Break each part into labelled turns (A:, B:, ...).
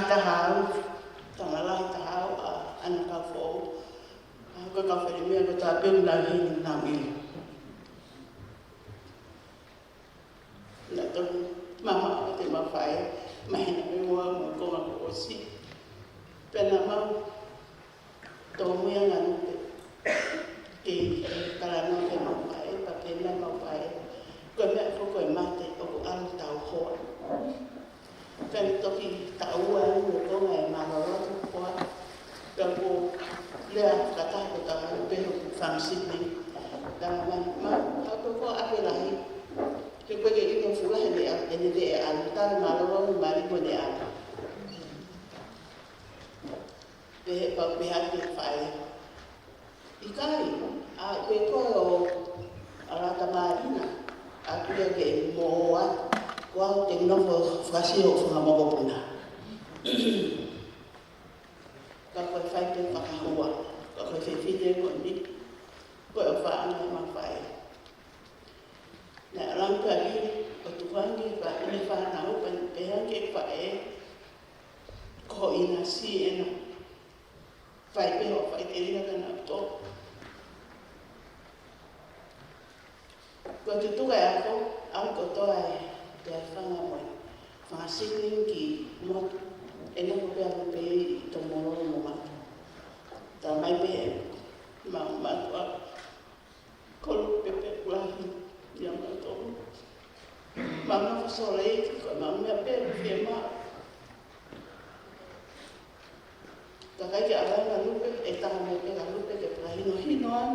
A: tahau, tangalahi tahau ana ka fo. Ko ka fe me ko ta pe na hin na mi. La to mama te ma fai, ma hin me mo ko ma ko si. Pena ma to mo yang anu ke kala no ke ma fai, pa ke na ma fai. Ko me ko mate o ko al tau ho. Kan toki tauan ko ngai ma ro ko ka ko le kata ko ta pe fam Sydney dan ma ko ape lahi ke ko ke ino fula he de al ta ma ro ma ri ko de a pe pa pe ha ke fai ikai a ko ko ala ta marina a ku ke mo wa ko te no frasi o fa mo ko na ka ko fai te fa hua ka ko fe fite ko ni ko fa ana ma fai na ran ka ni o tu vangi fa ni fa na o pe han ke fa ko ina si ena fai pe o fai te ina na to ko tu ga ko am ko to ai te fa na mo fa singing ki mo ena ko pe to mo mo ma ta mai pe ma ko pe la ya ma to ma fa so le ko ma me pe fe ma ta ka ya ala na lu pe e ta me pe la lu pe ke pra hino an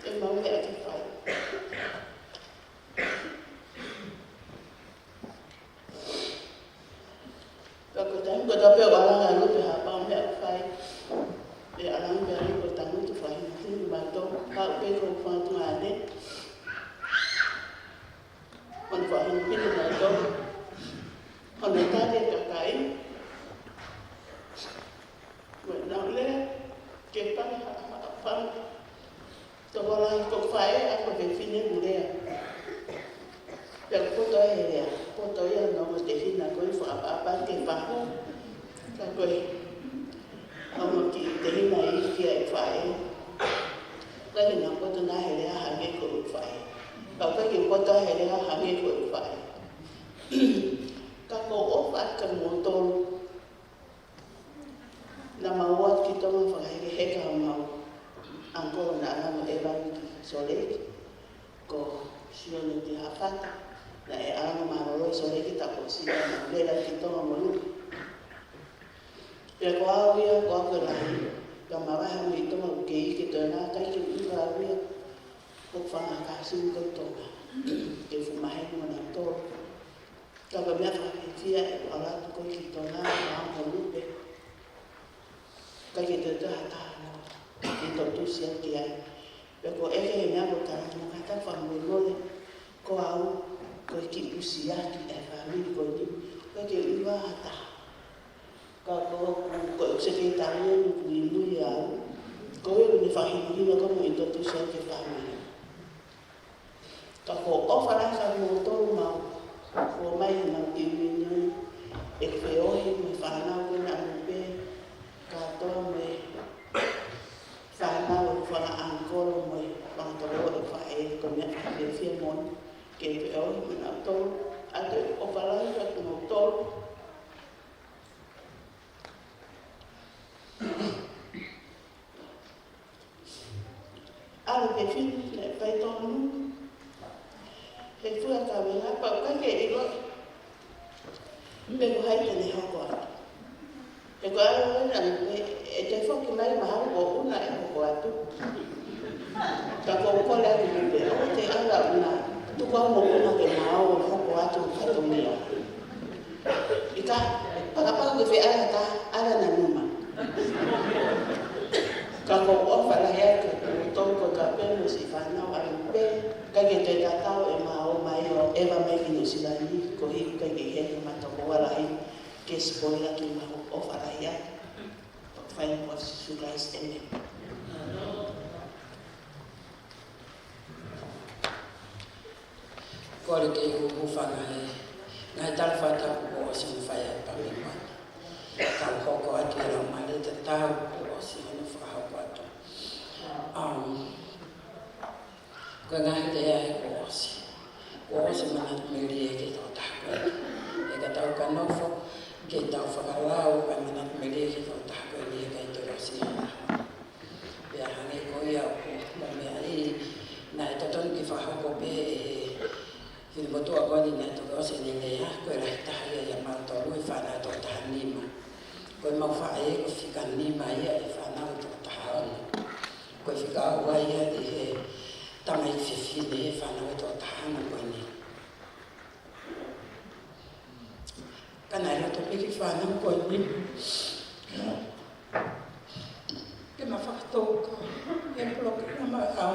A: e ma me ati fai ko ta pe wala na lu pe ha pa me fai e ala me ri ko ta mu tu fai ni ba to ka pe ko fa tu ane on fa hin pin na to on ta de ka kai ko na le ke pa fa to wala ko fai a ko pe fine mu le ya ko to e ya ko to ya no mo te fina ko fa pa ke fa ka ko amo ki te hina I ki ai fai ka ni na ko to na he le ha ke ko fai ka ki ko to he le ha ke ko fai ka ko o fa ka mo to na ma wa ki to ma fa he ka ma anko na na mo e ba ki so le ko sio le ti ha fata na e ana ma ro so le ki ta ko si na le la ki to mo lu ya ko awia ko ko la ka ma ba ha mi to mo ke to na ka ki u ka awia ko fa na ka sin ko to ke fu ma he mo na to ka ba me fa ki ya ala ko ki to na ma mo lu pe ka ki to ta ta ki to tu si ki ai pe ko e ke me ko ta mo ka ta fa mo lo le ko au ko ki u si ya ki e fa mi ko ni ko ke u va ta ka ko se ke ta ni lu ya ko ni fa hi ni ko mo to tu se ke fa mi ka ko o fa la sa mo to ma ko mai na ti ni e fe o hi me fa na ko na me ka to me fa na o fa na an ko mo pa to o fa e ko me fa de fi mon ke fe o hi na to a te o fa la sa mo to ala ke fin le pai to nu e fu ka me na pa ka ke I lo me ko hai te ne ho ko e ko ala na e te fo ki mai ma ha ko una e ko atu ka ko la ni me o te ala una tu ko mo una ke ma o ko atu ka to me ika pa ke fe ala ta ala na numa ka ko o fa la ya ke to ko ka pe mo si fa na wa pe ka ke te ta ta e ma o mai o e va mai ki no si la ni ko hi ka ke he ma to ko wala hi ke spoila ki ma o fa la ya fa mo su guys ene
B: ko le ke ko fa na ngai tal fata ko o sin fa ya pa mi ma tal ko ko ati la ma le te ta ko o sin no fa ko ato ko ngai te ya ko o si mana me ri ke to ta ko e ka ta ka no fo ke ta fa ka la o ka mana me ri ke to ta ko ni ka to ro si ya hange ko ya ko mo me ai na ta ton ki fa ko be Fili motu a wani na to ko se ni ya ko la ta ya ma to lu fa na to ta ni ma ko ma fa e ko fi ka ni ma ya e fa na to ta ha ko fi ka wa ya de he ta mai fi de fa na to ta na ko ni kana la to ki fa na ko ni ke ma fa to ko e pro ka ma ka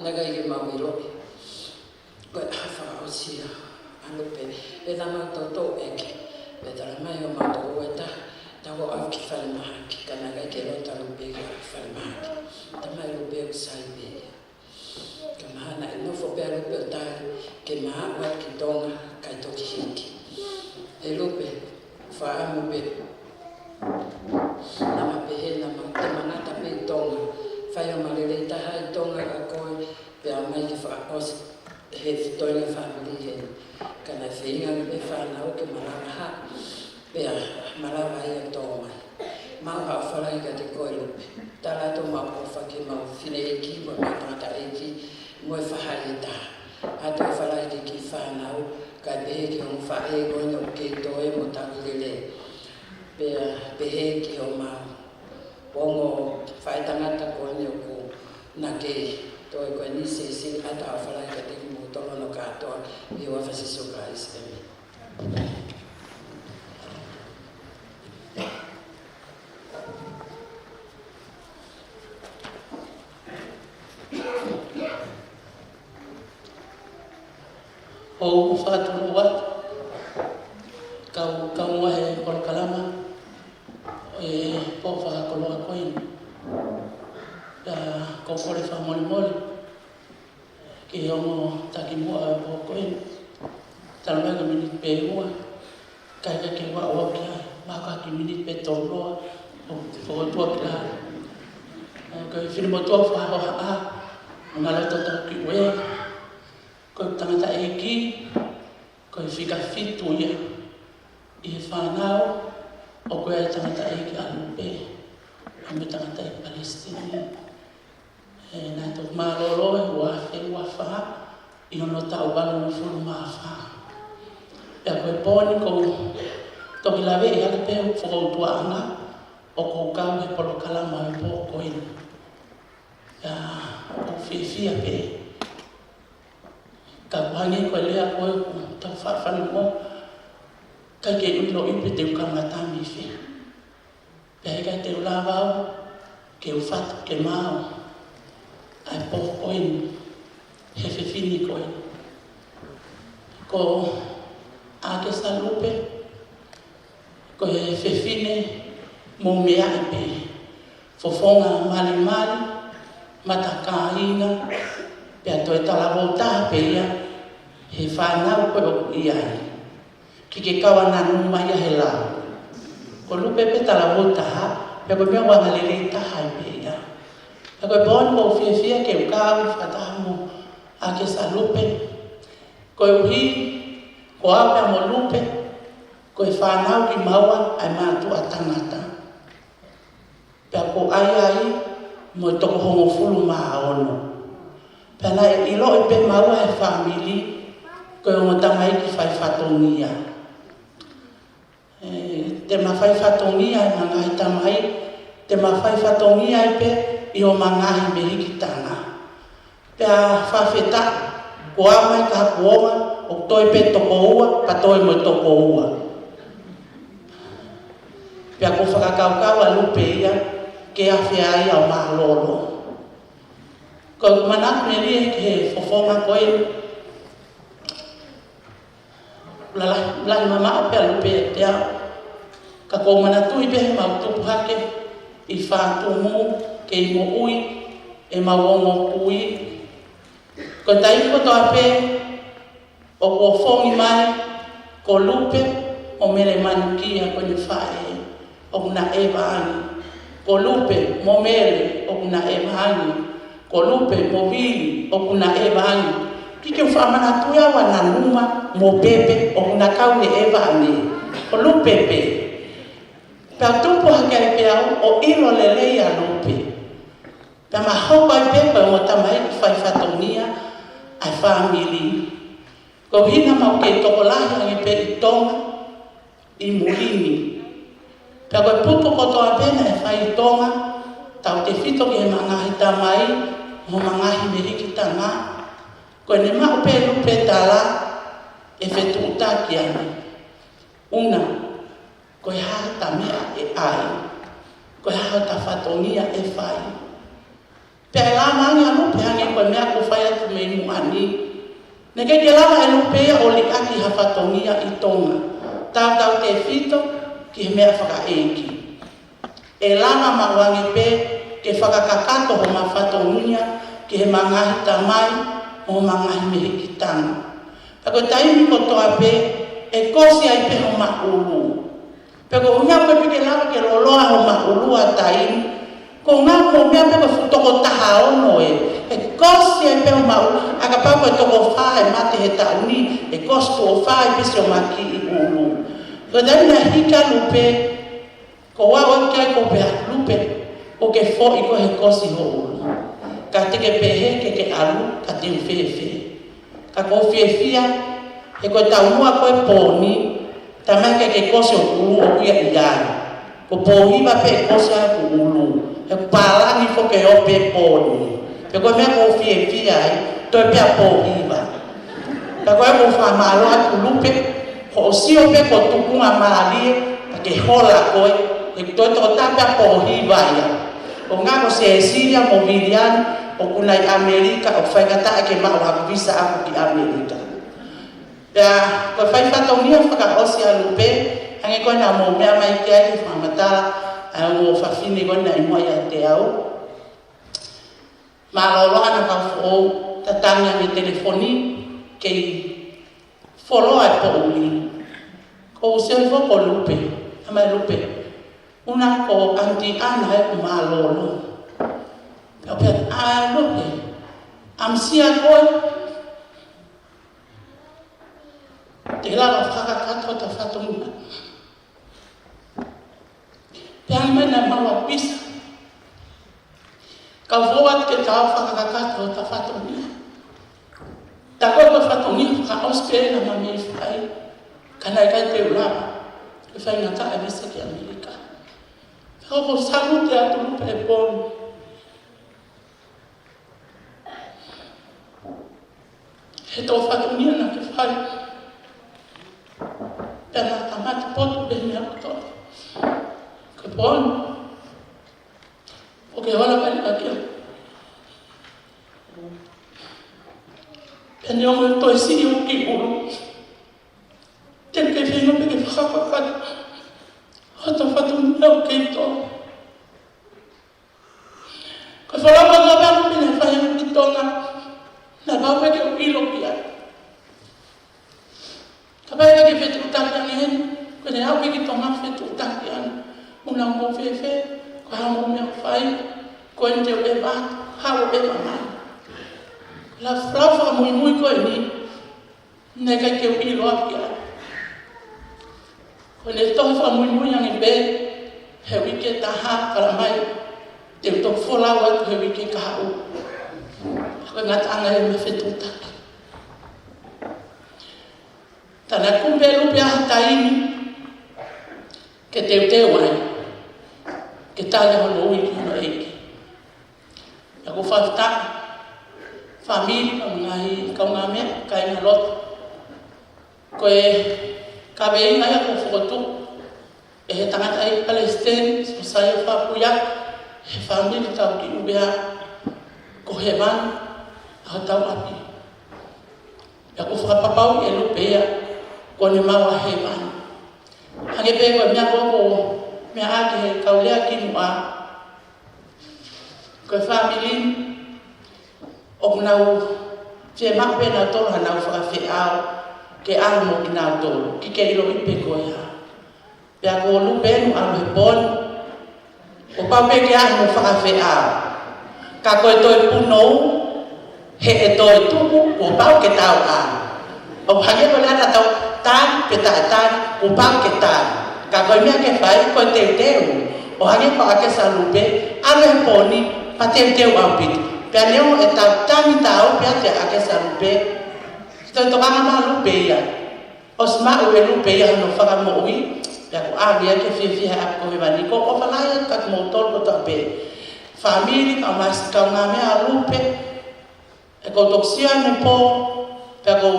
B: nagai ke mawilo ko hafa osia anu pe e na ma to eke pe tala mai o ma to weta ta go af ki fal ma ki kana ga ke lo ta lu pe ki fal ma ki ta mai lu pe sai be kana na no fo pe lu pe ta ke ma wa ki tonga kai to ki hiki e lu pe fa amu pe na ma pe he na ma te mana ta pe tonga fa yo ma le ta ha tonga ka ko pe mai ki fa os he toile family he kana feinga me fa na o ke malanga ha pe malanga ia toma ma ha fala ka te ko lu tala to ma ko fa ke ma fine ki mo ma ta e ki mo fa ha ta a to fala ki fa na o ka be ki on fa e go no ke to e mo ta le pe he ki o ma pongo fa ta ngata ko ni ko na ke to ko ni se ata fala ka te mo to no ka to e wa fa se so Christ
A: o fatu wat kau wae por kalama po fa ko lo ko in da ko fore fa mol ke homo takimua po ko in talma ga minit pe wa ka ke wa o ka ma ka ki minit pe to lo o to ka ko filmo to fa ha ngala to ta ki we ko tangata eki ko fika fitu ya e fanao o ko tangata eki alpe ame tangata e Palestina na to malolo wa fa io no ta o balo no fu ma fa ya ko poni ko to la ve ya pe fo to anga o ko ka me por kala ma po ko in ya o fi pe ka bangi ko le ko ta fa no ka ke no ipe te ka mata mi fi pe ka te la va ke o fat ke ma ai po ko in he fe fini ko a ke salupe ko he fe fine mo me a pe fofonga mali mataka inga pe to ta la volta pe ya he fa na ko ia ki ke kawa na no mai he la ko lu pe ta la volta ha pe ko me wa le ta ha pe ya ko bon mo fi ke ka fa ta mo a ke salupe ko hi ko apa mo lupe ko fa na ki mawa ai ma tu atangata pe ko ai mo to ko mo fulu ma ono pela ilo pe mawa e family ko mo tamai ki fai fatongia te ma fai fatongia na ngai tamai te ma fai fatongia pe io mangai me kitana pe fa feta ko mai ka ko o toi pe to ko pa toi mo to ko pe ko fa ka wa lupe ya ke afia ia ma lolo ko mana meri ke fofonga ko la mama pe lupe ya ka ko mana tu ibe ma tu hake I fa tu mu ke mo ui e ma wongo ui ko tai ko to ape o ko fongi mai ko lupe o mere manukia ko ni fa o na e bani ko lupe mo mere o na e bani ko lupe mo vili o na e bani kike fa mana tu ya wana numa mo bebe o na kaune e bani ko lupe pe pa tupo hakere pe o ilo lele ya lupe pa ma hopa pe pa mo tamai fai fatonia ai family ko hina ma ke to la ngi pe tonga I mulini pa ko pupo ko to apena fai tonga tau te fito ke manga hita mai mo manga hi meri kita na ko ne ma pe lupe tala e fetu takiani una ko ha ta mea e ai ko ha ta fatonia e fai Pe la mangi anu pe ange ko mea ko fai atu me mu ani. Ne ke lava anu pe o li aki hafatongia I tonga. Tau te fito ki mea whaka eiki. E langa mawangi pe ke whakakakato ho mafatongia ki he mangahi tamai o mangahi mehe ki tanga. Ako taimi ko toa pe e kosi ai pe ho maulu. Peko unga pe ke lava ke loloa ho maulu a taimi. Ko ngā mo mea pe ko futoko taha ono e kosi ai pe ho maulu. Aka pako e toko whae mate he tauni e kosi to whae pe se o maki I ulu. Ko taimi na hika lupe ko wawa kia ko pe lupe o ke fo I ko he kosi ho ulu. Ka te ke pehe ke alu ka te uwhewhe. Ka ko whiewhia he koe taunua koe pōni tamai ke kosi o ulu o kuia iai. Ko pōhiwa pe kosi a ku ulu. He pālangi fo ke o pe pōni. Pe koe mea ko whiewhia ai, toi pia pōhiwa. Ka koe ko whamalo atu lupe, ko o sio pe ko tukunga maalie, pa ke hola koe, he toi toko tapia pōhiwa ia. O ngā ko Cecilia Mobiliani, o kunai Amerika, o whaingata ke mao haku visa aku ki Amerika. Pea, koe whai whataunia whakaosi a lupe, hange koe nā mō mea mai kia ki whamatala, a ngō whawhine koe nā imoa ia te au. Mā loloa na ka whō, tatanga me telefoni, kei wholoa e po uli. Ko useo fo ko lupe, amai lupe. Una ko anti ana e ku mā lolo. Pea pea, lupe, amsia koe, te lava whakakato ta whatonga. Pea mena maua pisa. Ka voat ke tau whakakato ta whatonga. Ta koe ko whatonga ka auspere na mami whai. Kanai kai te ulama. Ke whai ngata e visa ki Amerika. Pea ko salute atu lupe e pōni. He tō whatonga na ke whai. Pea nā tamati potu be mea kutoi. Ke pōni. O ke hola kai ka kia. Pea ni ongo toi si o ki uru. Ten ke whenga pe ke whakapakata. Hata whatonga o kei tō. Ka whalapa ngā wānu pene whahenga ki tōnga. Nā wāpe ke o ilo ki ai. Ka whahenga ke whetu utaki ane hen. Ko ne hau ki tōnga whetu utaki ane. Una mō whewhe. Ko hau mō mea whai. Ko en te o e wā. Hau o e wā mai. La whrawha mui mui koe ni. Nei kai ke o ilo aki ai. Ko ne tohi wha mui mui ange be. He wike taha kara mai. Te uto wholau atu he wike ka hau. Ko ngata anga e me whetu utaki. Tana kumbe lupe aha taimi. Ke te uteo ai. Ke tāle hono ui ki hono eiki. Ia ko whawhita. Whamiri ka ngahi kaunga mea, ka inga loto. Koe ka weinga ia ko whokotu. E he tangata i Palestine, so sai o whapuia. He whamiri tau ki ubea. Ko he manu, a tau api. Ia ko whakapapau e lupea. Ko ne maua he manu. Hange pe koe mea koko, mea ake he kaulea ki mua. Koe whamiri, o kunau, whie mape na toro hanau whakawhi au, ke alu mo ki nau toro, ki ke ilo ipe koe ha. Pea ko lupe nu alu he poni, o paupe ke alu mo whakawhi au. Ka koe toi punou, he e toi tuku, o pau ke tau alu. O hange koe lana tau, tāni pe tātani, o pau ke tāni. Ka koe mea ke whai, koe teu teu. O hange koe ake sa lupe, alu he poni, pa teu teu au piti. Pea neo e tau tangi tau pea te ake sa lupe. Toi tokanga maa lupe ia. O sma ue lupe ia no whakamoui. Pea ko awia ke whiawhia ap koe waniko. O whalaya kak motol ko ta pe. Whamiri ka maisi kau ngā mea lupe. E ko toksia ne po. Pea ko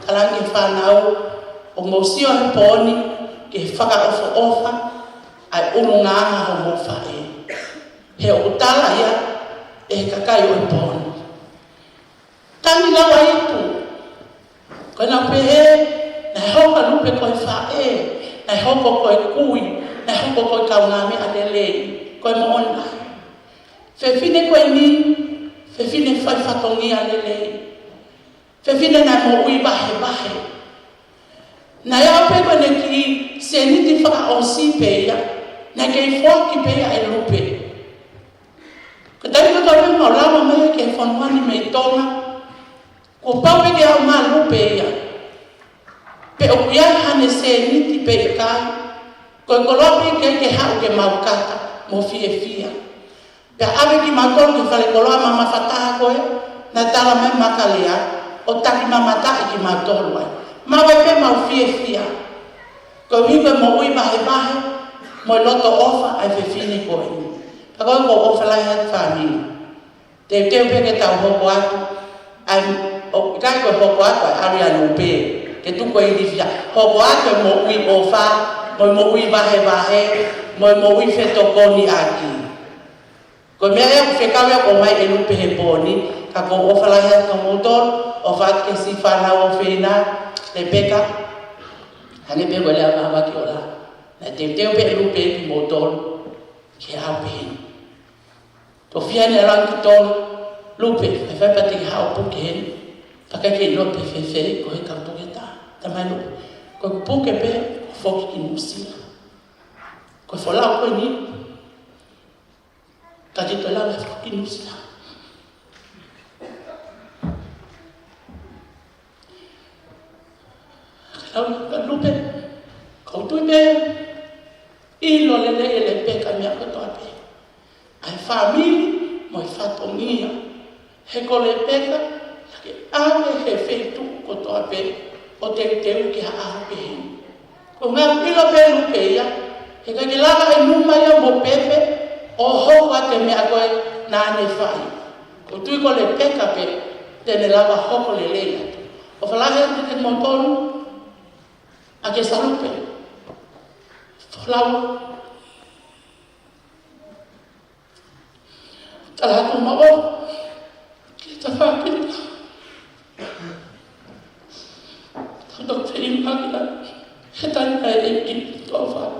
A: talangi whanau. O mosio ne poni. Ke whaka ofa ofa. Ai unu nganga ho mo whae. He o utala ia. e kakai o poni. Tangi lawa itu. Kona pehe, na hoka lupe koe whae, na hoka koe kui, na hoka koe kaungame alelei, koe moona. Fefine koe ni, fefine whai whatongi alelei. Fefine na mo ui bahe bahe. Na ia pe koe ne ki se niti whaka o si peia, na kei whoaki peia e lupe. Ka tari ka koe mau lawa mai ke whanuani mei tonga, ko pau ke au ma lupe ia. Pe o kuia hane se niti pe i kai, koe kolopi ke hau ke mau kata, mo fie fia. Pe ave ki makon ke whale koloa mama whataha koe, na tala mai makalea, o taki mama tae ki matolua. Mawe pe mau fie fia. Koe wika mo ui bahe bahe, mo loto ofa ai fefine koe. Ka koe ko ofa lai hat whamini. Te teo pe ke tau hoko atu, ai o kai koe hoko atu ai ari anu pe. Ke tu koe irifia. Hoko atu mo ui ofa, mo ui bahe bahe, mo ui fetokoni aki. Koe mea ea kufekau ea ko mai e lupe he poni, ka ko ofa lai hat kamutol, ofa at ke si whanau o whina, te peka, hane pe koe lea mawa ki o la. Na te teo pe lupe ki motol, ki hau pehin. To fiane rang ki tolu, lupe, e whai pati ki hau puke hen, whakai ke lope whewhere, ko he kautoke ta, tamai lupe. Koe puke pe, whoki ki musila. Koe wholau koe ni, ka jito lau e whoki musila. Lupe, kau tui me, ilo lele ele pe ka mea kotoa pe. Ai famili, mo i whatongia. He kole peka, ke ame he whetu kotoa pe, o te teu ki ha aho pe hen. Ko ngā ilo pe lupe ia, he ka ki lava e numa ia mo pepe, o hou a te mea koe nāne whai. Ko tui kole peka pe, tene lava hoko lele ia. O whalahe atu te montonu, a ke salupe, whalau, talatu mao, ke ta whakirita. Tau te imagina, he tani kai e ki tō whai.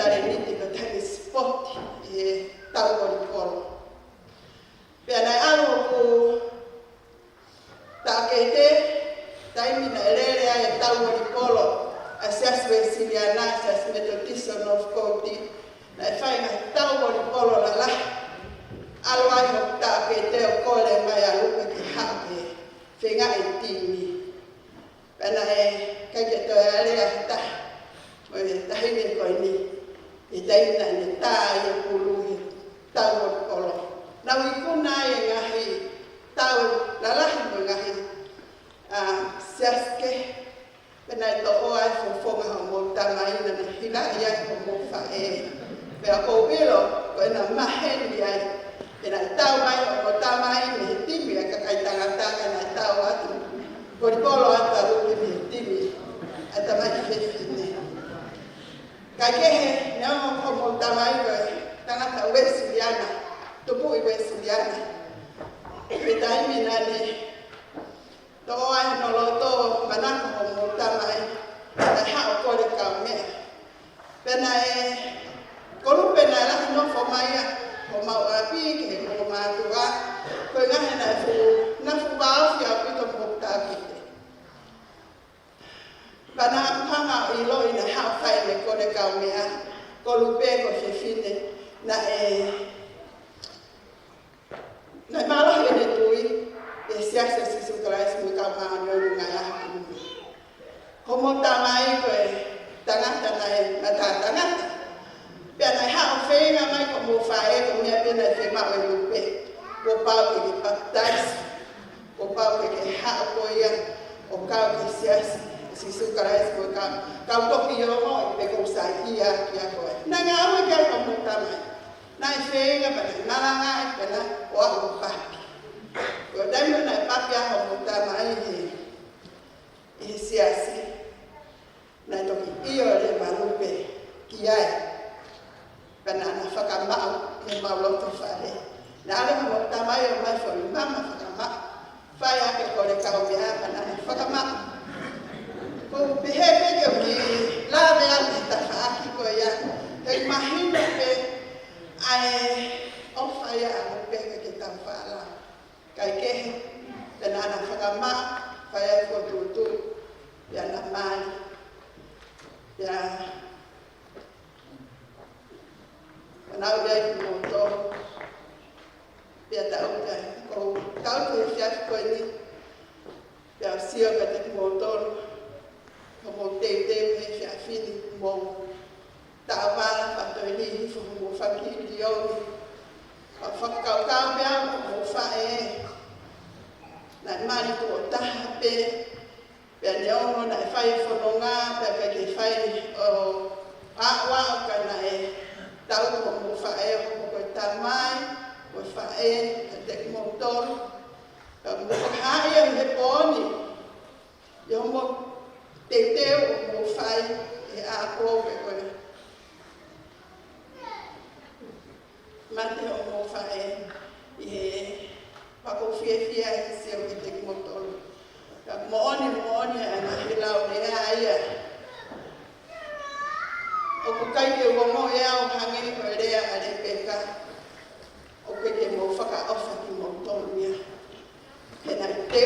C: Tare niti ka tare spot e tau kolo.
A: Pea nai alo ku takete taimi na elele ai tau ni polo asiaswe siliana asias metodiso of koti na fai na tau ni polo la la alo ai mo takete o kole mai alu ke hape fenga etimi pena kage to ale ata mo tahini ko ni itaina ni ta ye pulu tau ni polo na wikuna ye ngahi tau la la mo ngahi siaske pena to o ai fonga mo tamai na hila ia ko mo fa pe ko velo ko na maheni ai pena tau mai mo tamai ni timi ka kai tanga tanga na tau atu ko polo ata ru ni timi ata mai fefine ka ke ne mo tamai ko tanga ta wesiliana to po wesiliana petai minani to ai no lo to manako mo tamai na ha ko le ka me pena ko lu pena la no fo mai ko ma api ke ko ma tu ga ko ga na fu ba fi api to mo ta ki bana panga I lo ina ha fai le ko le ka me ko lu pe ko fe fine na na malo ene tui siasa sisu kelas muka mana ngaya como tamai ko tanga mata tanga pena ha ofenga mai como fae como minha pena fe ma o lupe o pau que patais o pau que ha apoia o cau que siasa sisu kelas muka kau to pio mo pe ko sai ia kia ko na ngawe ka como tamai na fenga pena nalanga pena o pa ko dai na papi a mo tamai siasi na to io le malupe kiai banana fakama e mauloto fare na ale mo tamai o mai fo mama fakama faya ke ko le ka o bia banana fakama ko behebe ke ki la be a ta fa ki ko ya e imagino que ai o faya o pe que ta fala kai ke banana fakama faya ko tutu ya na mali ya na udah motor ya tahu kan kau tu siap ko ni ya siap kat motor como te siap fini mo ta bala fa to ni fo mo fa ki dio fa kau bia mo fa na mali to ta pe pe neo na fai fo longa pe ke fai o wa ka na tau mo fa ko tamai mo fa te motor mo ha me poni yo mo te mo fai a ko ko mate mo fa pa ko fie se o te motor mo oni ana hilau ne ai o ko kai ke mo ya o hangi ko le ale peka o ke mo faka ofa ki mo tonia ke na te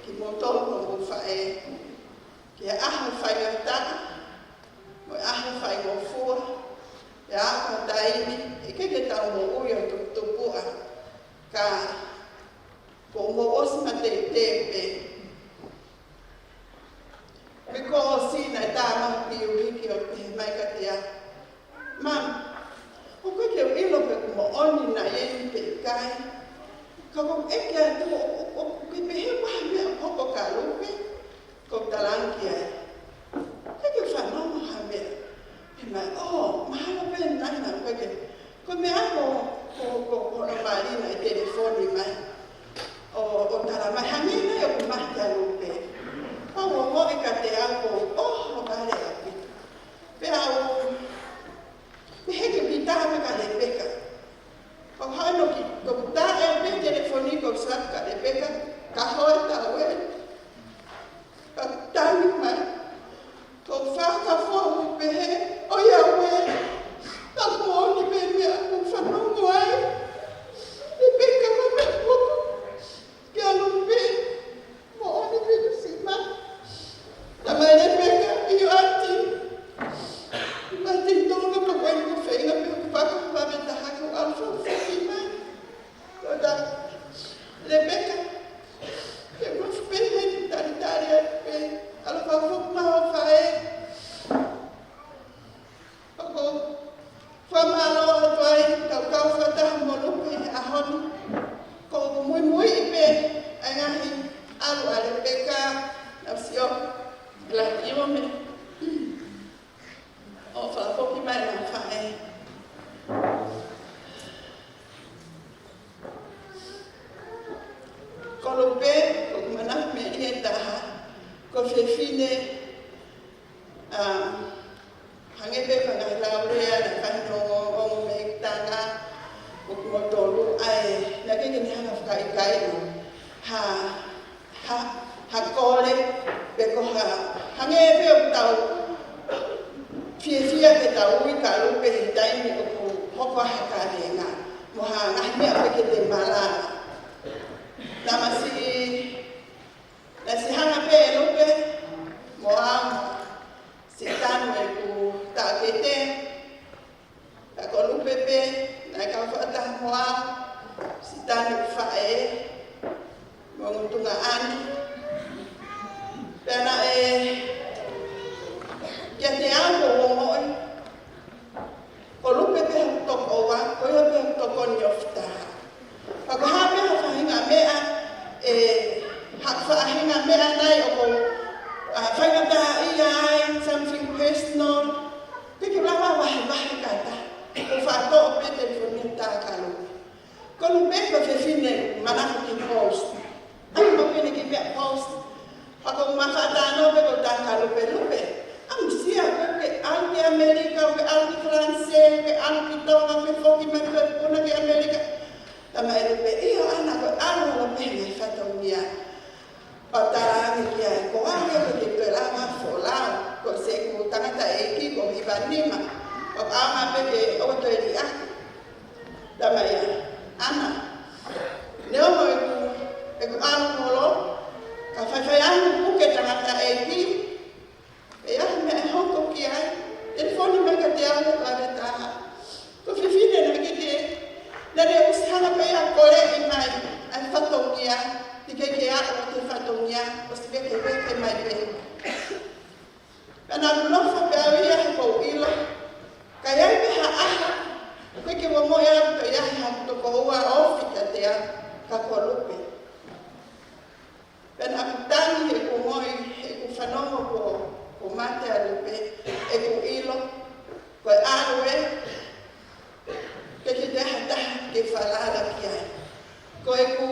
A: ki mo to mo fa ke a ha fa ya ta mo a ha fa mo fu ya ka dai ni ke ta mo o yo to pu a ka ko mo osma te pe because si na tama piu hiki o te mai ka tia mam o ko ke ilo pe mo oni na ye pe kai ka ko e ke tu o ke pe he wa me o ko ka lu pe ko talanki ai ke fa no mo ha me pe mai o ma lo pe na ko ke ko me ako ko no mari na telefoni mai o tala mai ha me na yo ko ma ta lu pe o mo e ka te ako o vale api pero me que pintar me ka de peka o hano ki ko ta e telefónico saca de peka ka hoita we ka tani mai ko fa ka fo pe o ya we ta mo ni pe me ko fa no mo ai de peka kolope, ko mana me e taha, ko fefine, hangebe ka laurea na kano o me tanga, ko motolu ai, na ke ni hanga kai kai ha kole, be ko hangebe o tau fia ke tau i ka lupe i dai me ko hoko haka renga, mo ha ngahme a ke te mala. Namasi nasi hanga pe lupe mo si tanu e ku ta kete ta ko lupe pe na ka fata mo si tanu fa mo tunga ani pena ya te amo mo ko lupe pe to ko wa ko yo pe to ko nyofta pa ko ha pe fa hinga mea hakfa hinga mea nai o ko fainga ta ia something personal piki lava wa kata o fa to pe telefoni ta ka lupe ko lupe ko fe fine mana ki post ai mo pe ki me post pa ko ma fa ta no pe ko ta ka lupe am sia ke anti Amerika ke anti France ke anti tonga ke foki me ke puna ke Amerika tama lupe io ana ko lo pe me fa to mia patara ni kia ko anga ko te pela ma fola ko se ko tangata eki ko ibanima ko ama pe ke o to dia tama ya ana ne o mo ko ana molo ka fa anu ku ke tangata eki ya me hoko kia telefoni me ka te anga ka ta ko fifine na ke na de usana pe ya kole i mai an fato kia ke a o te fatongia o se ke mai pe ana no fo pe ia ko ilo ka ia pe ha ko ke mo ya pe ia ha to ko wa ofita te ka ko lupe ana tani e ko mo e ko fanomo ko mate a lupe e ko ilo ko awe ke te ha ke fala la kia ko e ko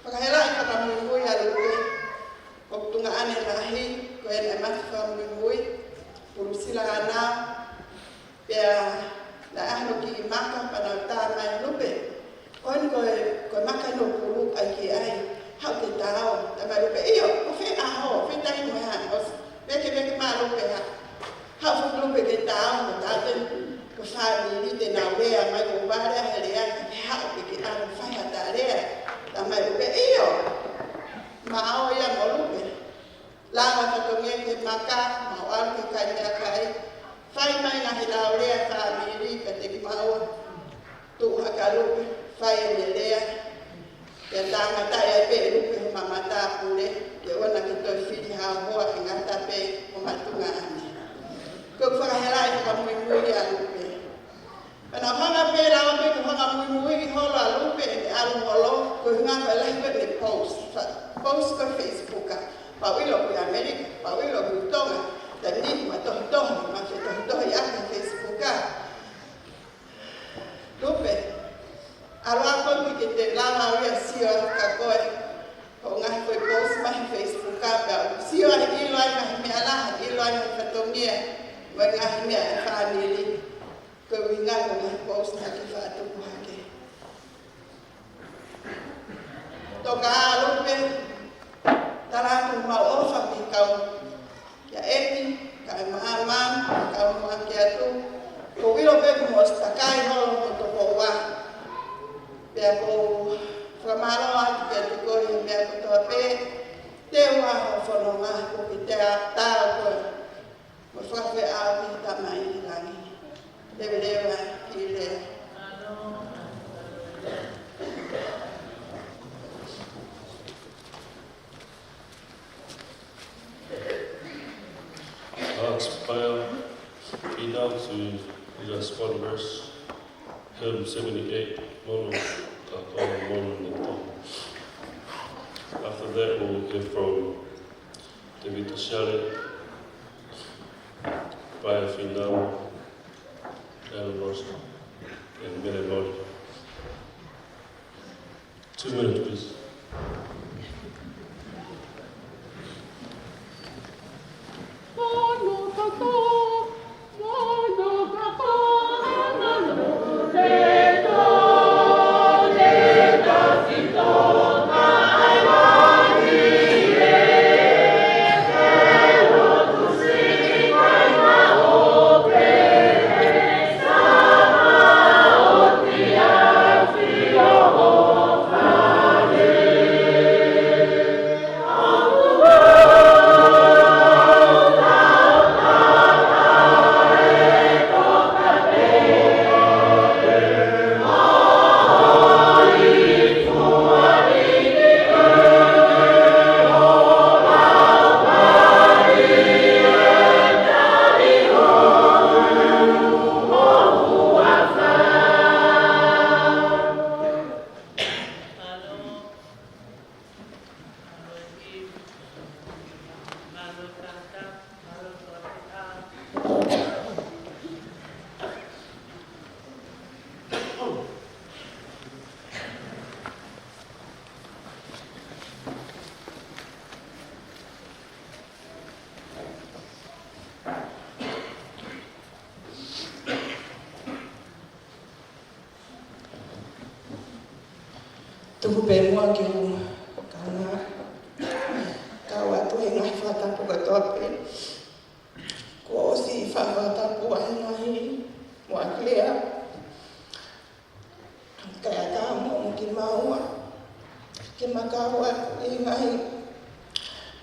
A: pakahela ka kamui ya lupe ko tunga ane lahi ko ene mas kamui purusila ana ya na ahno ki maka pana ta mai lupe kon ko maka no pulu ai ki ai ha te tao ta mai lupe io ko fe aho fe tai no ha os ke ma lupe ha fu lupe ke tao ta te ko fa ni te na we mai ko ba re ya ha ke ana fa ya ta re tama lupe iyo mao ya mo lupe lava katonge ke maka mau al ke kanya kai fai mai na hilaure ka miri ka te mau tu hakalupe fai melea ya tanga ta ya pe lupe mama ta pule ke ona ke to fili ha ho ngata pe o matunga ani ko fa hela ka mo ya lupe ana hanga pe la pe ko hanga mui ki hola lupe alu holo ko hanga pa la pe post ko Facebook pa wilo ku Amerika pa wilo ku tonga tani ma to ya Facebook lupe ala ko ki te la ma ya sio ka ko nga ko post ma Facebook pa sio ilo ai ma ala ilo ai fa tongia wa nga mi family ko winga ko post na ki fa to hake to ka lupe tara tu ma ofa ki kau ya eti ka mama ka mo ki atu ko wilo pe ko stakai ho to ko wa pe ko fa malo ati ke ko me ko to pe te wa fo no ma ko ki te ta ko mo fa fe a ki ta mai langi devedeva il
C: Aspire final to just one verse, hymn 78, mono. After that, we'll hear from David Shelley, by final, and Roscoe, and Melody. 2 minutes, please.
B: mua ki o kanga. Ka watu e ngai whatapu katope. Ko osi whatapu ai ngai mua klea. Kaya ka mo ki maua. Ki makaua e ngai.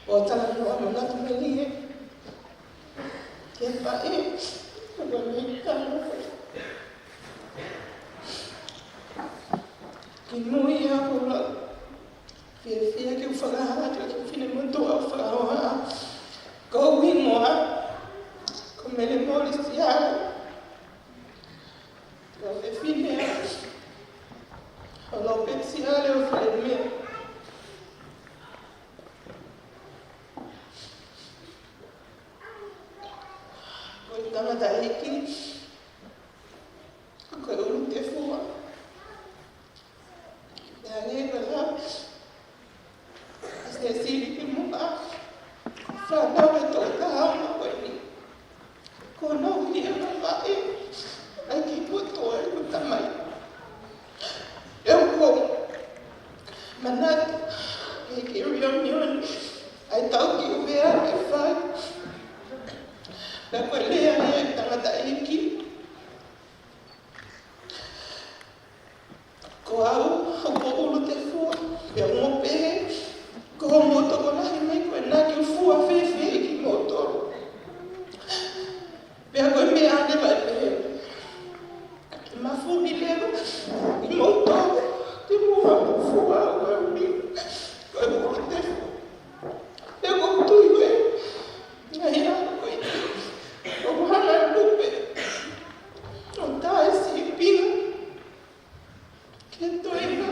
B: O tala lua mo natu melie. Ki e pae. Kua mei kanga. Ki mui a hula. Fia ki u whakahara ki o whine motua o whakahoa. Ko ui moa. Ko mele mori siara. Ko e whine a. O lope siara o whine mea. Ko i tangata eki. Ko e uru te fua. Nea nega la. Ase siri ki mua. Whanau e tō tahama koe ni. Ko nau ni e mawae. Ai ki puto e utamai. Eo ko. Manat. E ki rionioni. Ai tau ki uvea e whai. Na koe lea e tangata eki. Ko au, ko ulu te fua. Pea ngopehe. Ko moto ko nahi mai koe naki u fua whewhe ki motoro. Pea koe mea ane mai pehe. Ki mawhuni lewa, ki motoro, te mua mo fua au koe uni. Koe ulu te fua. Pea ko tui koe. Ngai ana koe. Ko hana lupe. O tae si pinga. Ke toina.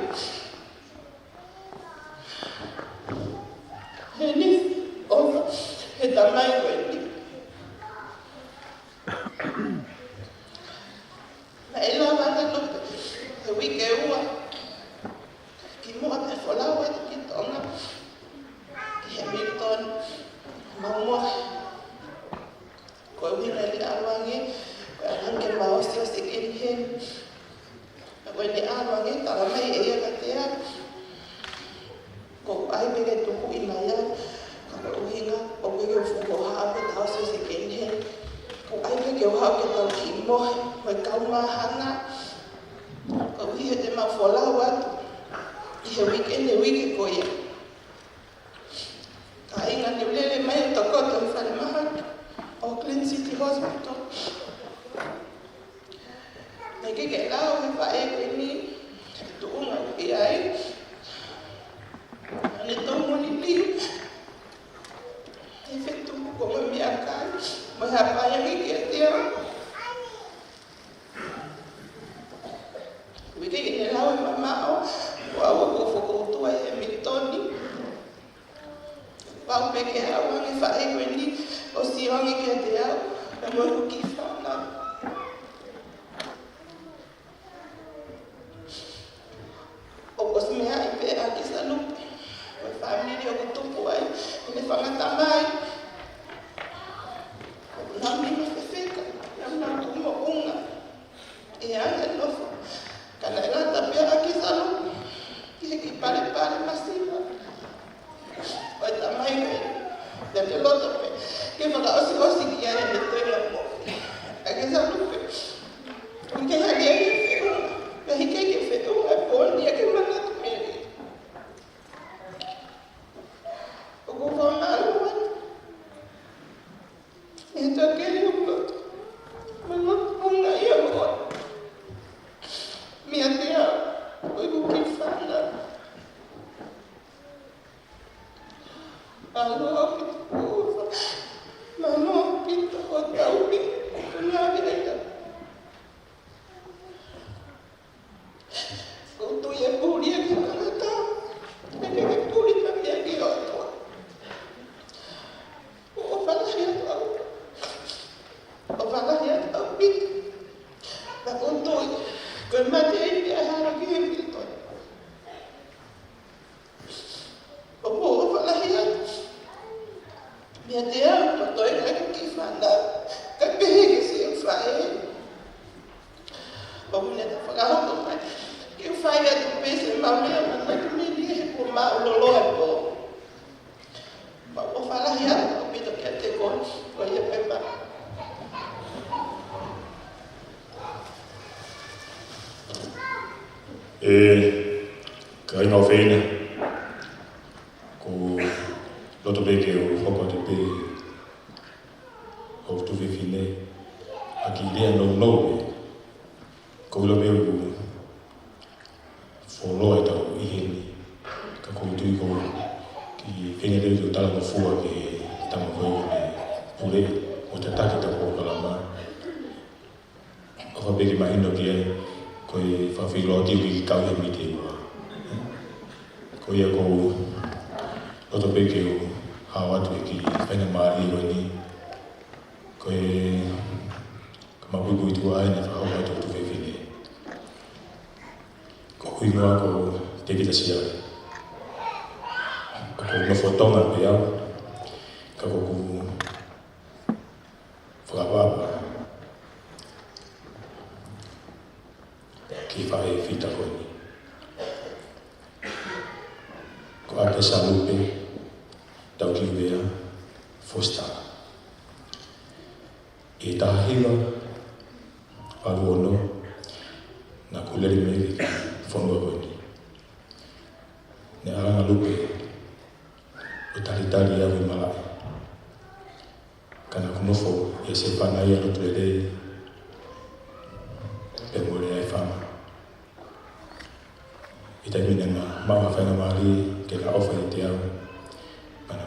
B: He ni ofa, he tamai koe ni. Na e la wata lupe, he wike ua. Ki mua te wholau e ki tonga. Ki Hamilton, maumore. Koe wina li awangi, koe ahange maosi o se kenhen. Koe ni awangi, tala mai e ia katea. Ko ai peke tuku i mai au, ka koe uhinga, o peke o fuko hao ke tau se se kenhen. Ko ai peke o hao ke tau ki mohe, koe kaumahanga. Ko uhi he te mawholau atu, i he weekend e wike koe. Ka inga ni ulele mai o tokoto i whare mahatu, Auckland City Hospital. Nei keke lau he whae koe ni, he tuunga i ai. Ane tau moni liu. E whetu ko mo mea kai. Mo hea paiangi ki a tea. Wike ki ne lau e mamao. Ko awa ko whakoutua e Hamiltoni. Pau peke hawangi whae koe ni. O siwangi ki a tea. E mo ruki whanau. O kosmea i pe a ki salupe. Koe whamiri o kutupu ai, ine whangata mai. Nā mima whewheka, nā tumo unga. E anga nofo, kana e rata pia aki salu, ki he ki pare masiva. Koe tamai koe, te te loto pe, ke whaka osi ki ai ne toina mo. Ake salu pe, ke hagi ake wheunga, ke hike ke wheunga e pōni ake manatu meri. Ko whanau atu. E tā kere o loto. Mana punga ia moa. Mea te au. Koe kuki whanau. Aloha pita kuwa. Manoa pita o taupi. Kuna viraita. Koutu e puri e kukangata. E keke puri kami e ki otoa. O whalahi atu au. O whalahi atu au pita. Na kontoi, koe mate e pia hara ki e Hamilton. O po o whalahi atu. Mea te au, ma toi kaki ki whanau. Kai pehe ke se e whae. O mune ta whakahoko mai. Ke whae atu pese maumea mana ki mene.
A: ma lo e po. Ma o fala ya, o pita que te con, o ia pepa.
D: Kai no feina. Ko loto beke o foko te pe. O tu ve fine. Aki lea no. Ko lo me o folo e tau I heni. Ka ko tui ko ki fine leo o tala no fua ke tama koe o le pule o te take ta ko kalama. O fa beke mahino ki e koe whawhilo ati ki kau he mi te ua. Ko ia ko loto peke o hawatu e ki whaina maari o ni. Koe ka mapuipu I tua aina whahau atu o tu whewhine. Ko hui noa ko te kita siare. Ko nofo tonga pe au. Ka koku whakapapa. Ki whae whita koe ni. Ko ake salupe, tau ki wea, fosta. E tahiwa, waru ono, na kuleri meki ki whanua koe ni. Ne aranga lupe, o taritari awe malai. Kana kunofo, e se whanai alutu e rei, pe mole ai whama. I te mine mawa whaina maari ke ka ofa I te au. Mana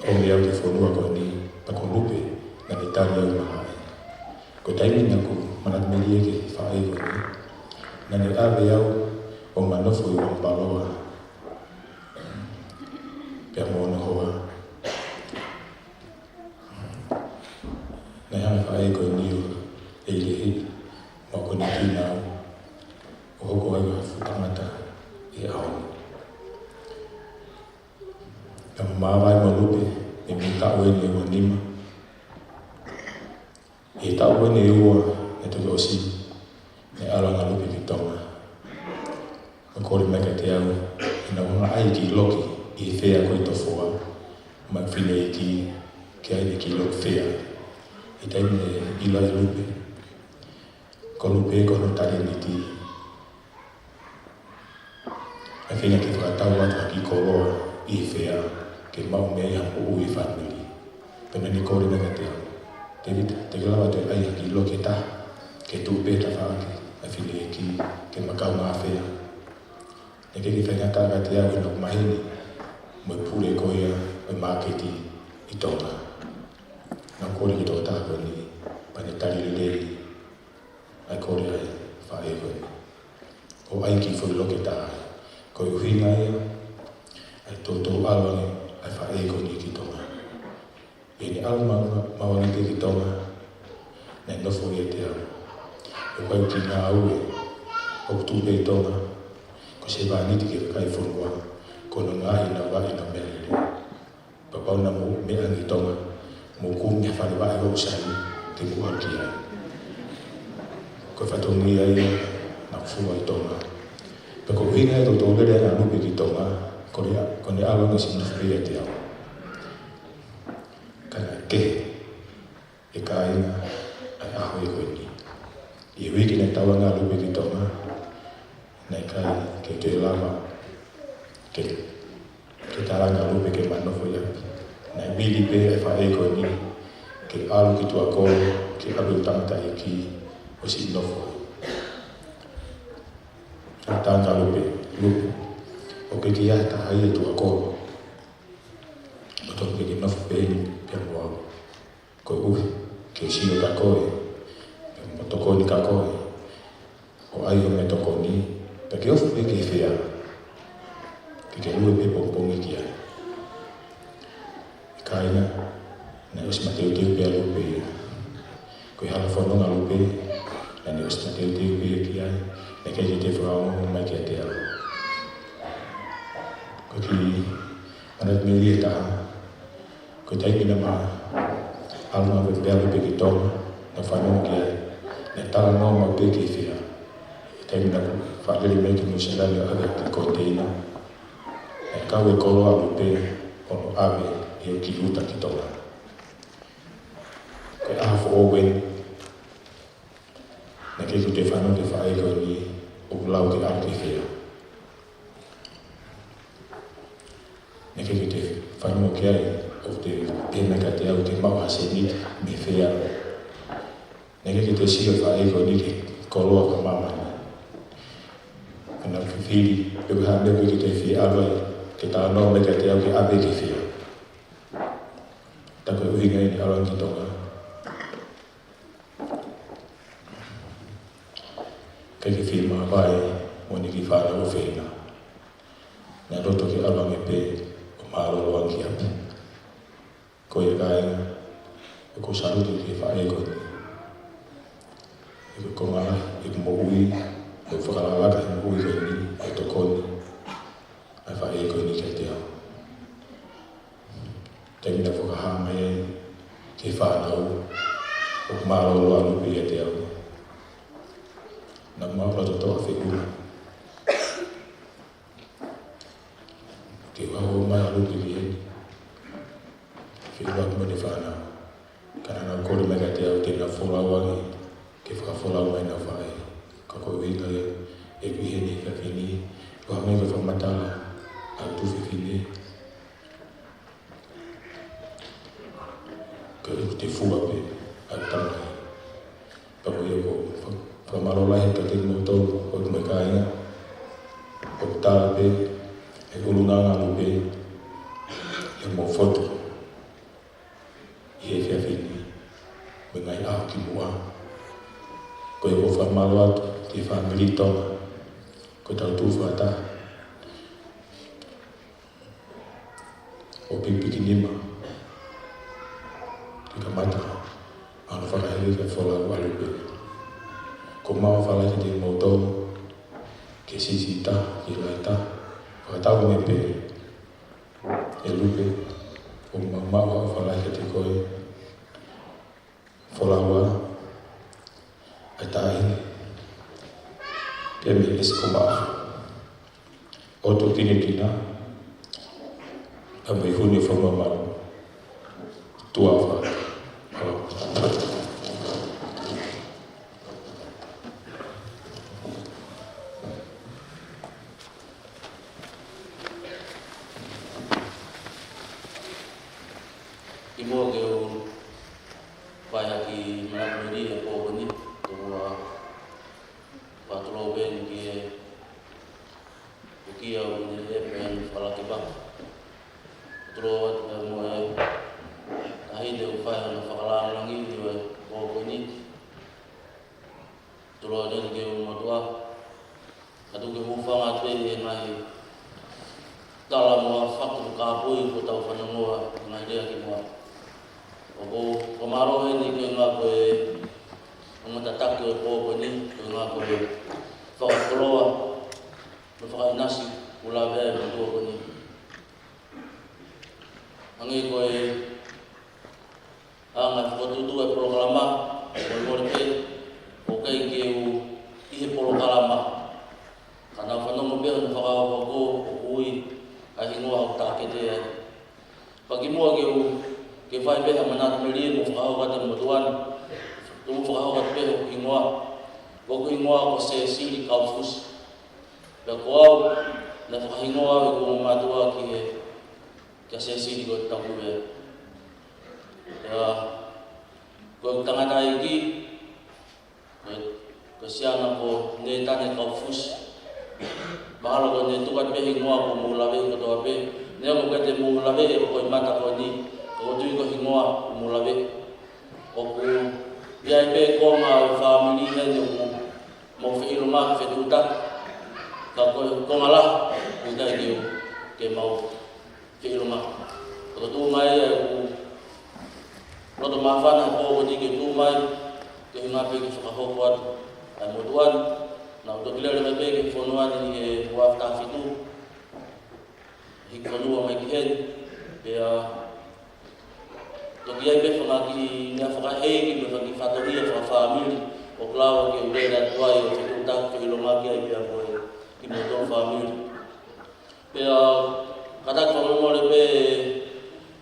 D: o me au te whanua koe ni pa ko lupe na te tari au mahai. Ko te mine ku manat meri eke whae koe ni. Na ne awe au o manofo I wampaloa. Pea moana hoa. Na hanga whae koe ni o e lehi. Ma koe ni ki nao. O hoko ai wa whutangata. E au. Ka mawai ma lupe, e mi tau e ni ua nima. E tau e ni ua e te losi, e alanga lupe ki tonga. Ka kore meka te au, e na wanga ai ki loki, I whea koe tofoa. Ma whine I ki ai ki loki whea. E taime e ila e lupe. Ko lupe e kono tari ni ti. A whina ki whakatau atu ki koroa I whea ke mau mea I hapo ui whanuri. Pena ni kore nanga te au. Te vita, te kalawa te ai ki loke ta, ke tu peta whaake, a whina e ki ke makau ngā whea. E ke ki whainga tāga te au ina mahini, mo I pure koea o māketi I tonga. Nā kore ki tō tāko ni, pane tari lelei, ai kore ai whae koe. O ai ki whoi loke tā ai. Ko I uhinga ia, ai tōtō awange, ai whae ko ni ki tonga. E ni au mawange te ki tonga, nei nofo ia te au. E wai ki ngā ue, o tūpe I tonga, ko se wāniti ki kai whonua, ko no ngā ina wai na mea lere. Papau na mo mea ngi tonga, mo kūngia whare wai o usai, te kuha ki ai. Ko whatongi ai, na fua I tonga. Peko uhinga e tō lere ana nupe ki tonga, ko ne awanga si nufrea te au. Kana ke, e ka inga, ai aho I koe ni. I wiki ne tawanga nupe ki tonga, nei kai ke te lama, ke taranga nupe ke manofo iapi. Nei bili pe e whae koe ni, ke alu ki tua kō, ke alu tangata I ki, o si nofo. Tanga lupe, o ke ki ai taha I tua kō. O tō ke nofu pēni, pia mua. Koe uhi, ke sio ka koe, pia toko ni ka koe. O ai o me toko ni, pia ke ofu pe ke whea. Ke lue pe pongpongi ki ai. Ka ina, na osi mateo teo pia lupe. Koe hala whanonga lupe, na osi mateo teo pia ki ai. E kei te whao mai kia te au. Ko ki manat me lia taha. Ko te aimina maa. Alma me pēa lupe ki tonga. Na whanonga ki ai. Ne tala ngā mau pē ki whia. E te aimina whaareli me ki musalali o aga ki konteina. E kau e koloa mo pe ono ave e o ki uta ki tonga. Koe ahafo o wen, na ke ku te whanau te whae koe ni o lau ke au te whea. Na ke ku te whanau ke ai o te pēmeka te au te mau hase ni me whea. Na ke ku te sio whae koe ni ke koloa ka mamani. Ana whiwhiri, e ku hane koe ki te whea alai, ke tā noa meka te au ke awe ke whea. Ta koe uhinga ni arangi tonga. Kei ke whima vai mo ni ki whāna o whenga. Nā roto ki arangi pe o māro roangi api. Ko e kāinga, e ko saruti ki whae koe. E ko konga, e ko mo ui, e ko whakaralaka e mo ui koe ni, e to koni. Ai whae koe ni kei te au. Te mina whakahama e ke whanau, o māro roangi pe e te au. Nā maura to toa whikura. Ke waho mai alu ki heni. Whikura kuma te whanau. Kana nā kore mega te au tēnā wholawangi. Ke whakawholau mai nā whae. Ka koe winga e kui heni e whiwhini. Waha mai koe whamatala a tu whiwhini. Ka iku te fua pe a tamai. Pako i ko whamaro lahi ka te motou o tu me kāinga. O tāra pe, e urunganga lu pe, e mō whoto. I e whiawhini, me ngai au ki mua. Ko e ko whamaro atu, te whamiri tonga, ko tau tūwhata. O pipiki nima, ki ka mata, anu whakahiri ka wholau alu pe. Ko mau whalai ki te motou, ke sisi ta, ki lai ta, whakatau me pe, e lupe, o mau au whalai ki te koe, wholaua, ai tāhine, pia me esi ko maa. O tō tine tina, a mei huni whamamaru, tuawa,
E: kata ko mo le pe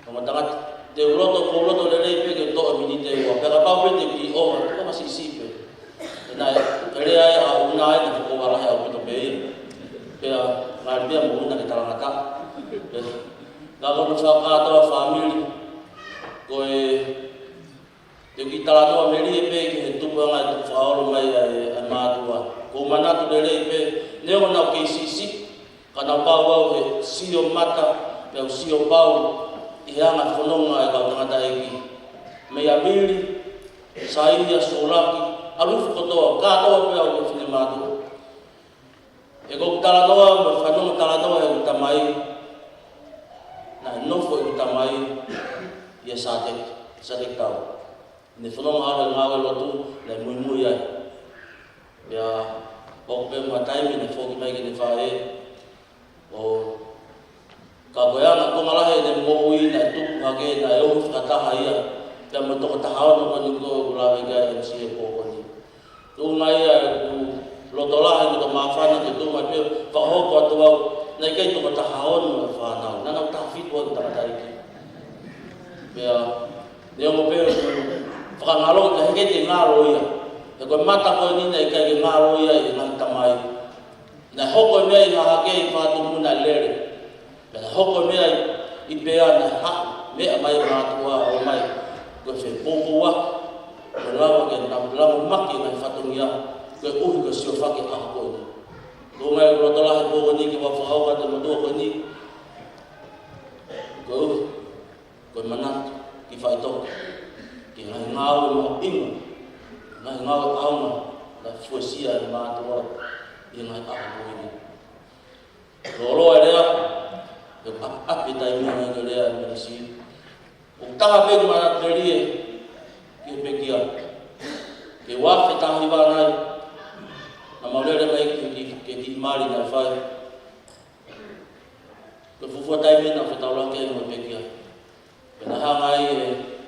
E: mo tanga te loto le pe ke to mini te wa ka pa pe te ki o ka masi si pe na kare ai a una ai ko wala ha o to pe pe na dia mo na ke tala ka ka ko sa ka to family ko e te ki tala to me ri pe ke tu pa nga tu fa o mai ai ma tu ko mana tu le pe ne ona ke si kana pau e sio mata pe sio pau ia na fononga e ka tangata eki me ya miri sai ya solaki alu foto ka to pe o fine matu e ko tala no me fano tala no e tamai na no fo e tamai ya sate tau ne fononga ala ngawe lotu le muy ai ya o pe matai me ne fo ki mai ke ne fa e o ka goya na ko mala he de mo ui na tu ka ke na yo ka ta haia ta mo to ta hawa no ni ko la ve ga MC ko ni tu mai ya ku lo to la he to ma fa na tu ma pe fa ho ko to wa na ke to ta hawa no fa na na ta fit wo ta ta ki ya ne mo pe fa na lo ka ke te na ro ya ko mata ko ni na ka ke na ro ya na ta mai na ho ko me na ke fa tu mu na lere na hoko mea I pea na ha mea mai mātua o mai ko se pōpua ko lawa ke lawa maki mai whatongia ko uhi ko sio whake a hoko ni ko mai rotola he pōko ni ki wawhahau ka te matua ko ni ko uhi ko manatu ki whaitoka ki ngai ngāwe mo inga ngai ngāwe aunga na fuesia e mātua I ngai a hoko ni Rolo area api tai mina ke lea menisi o tanga pe mana terie ke pekia ke wa fe tangi ba nai na maulere mai ke ki mari na fai ke fufu tai mina fe taula ke mo pekia ke na hangai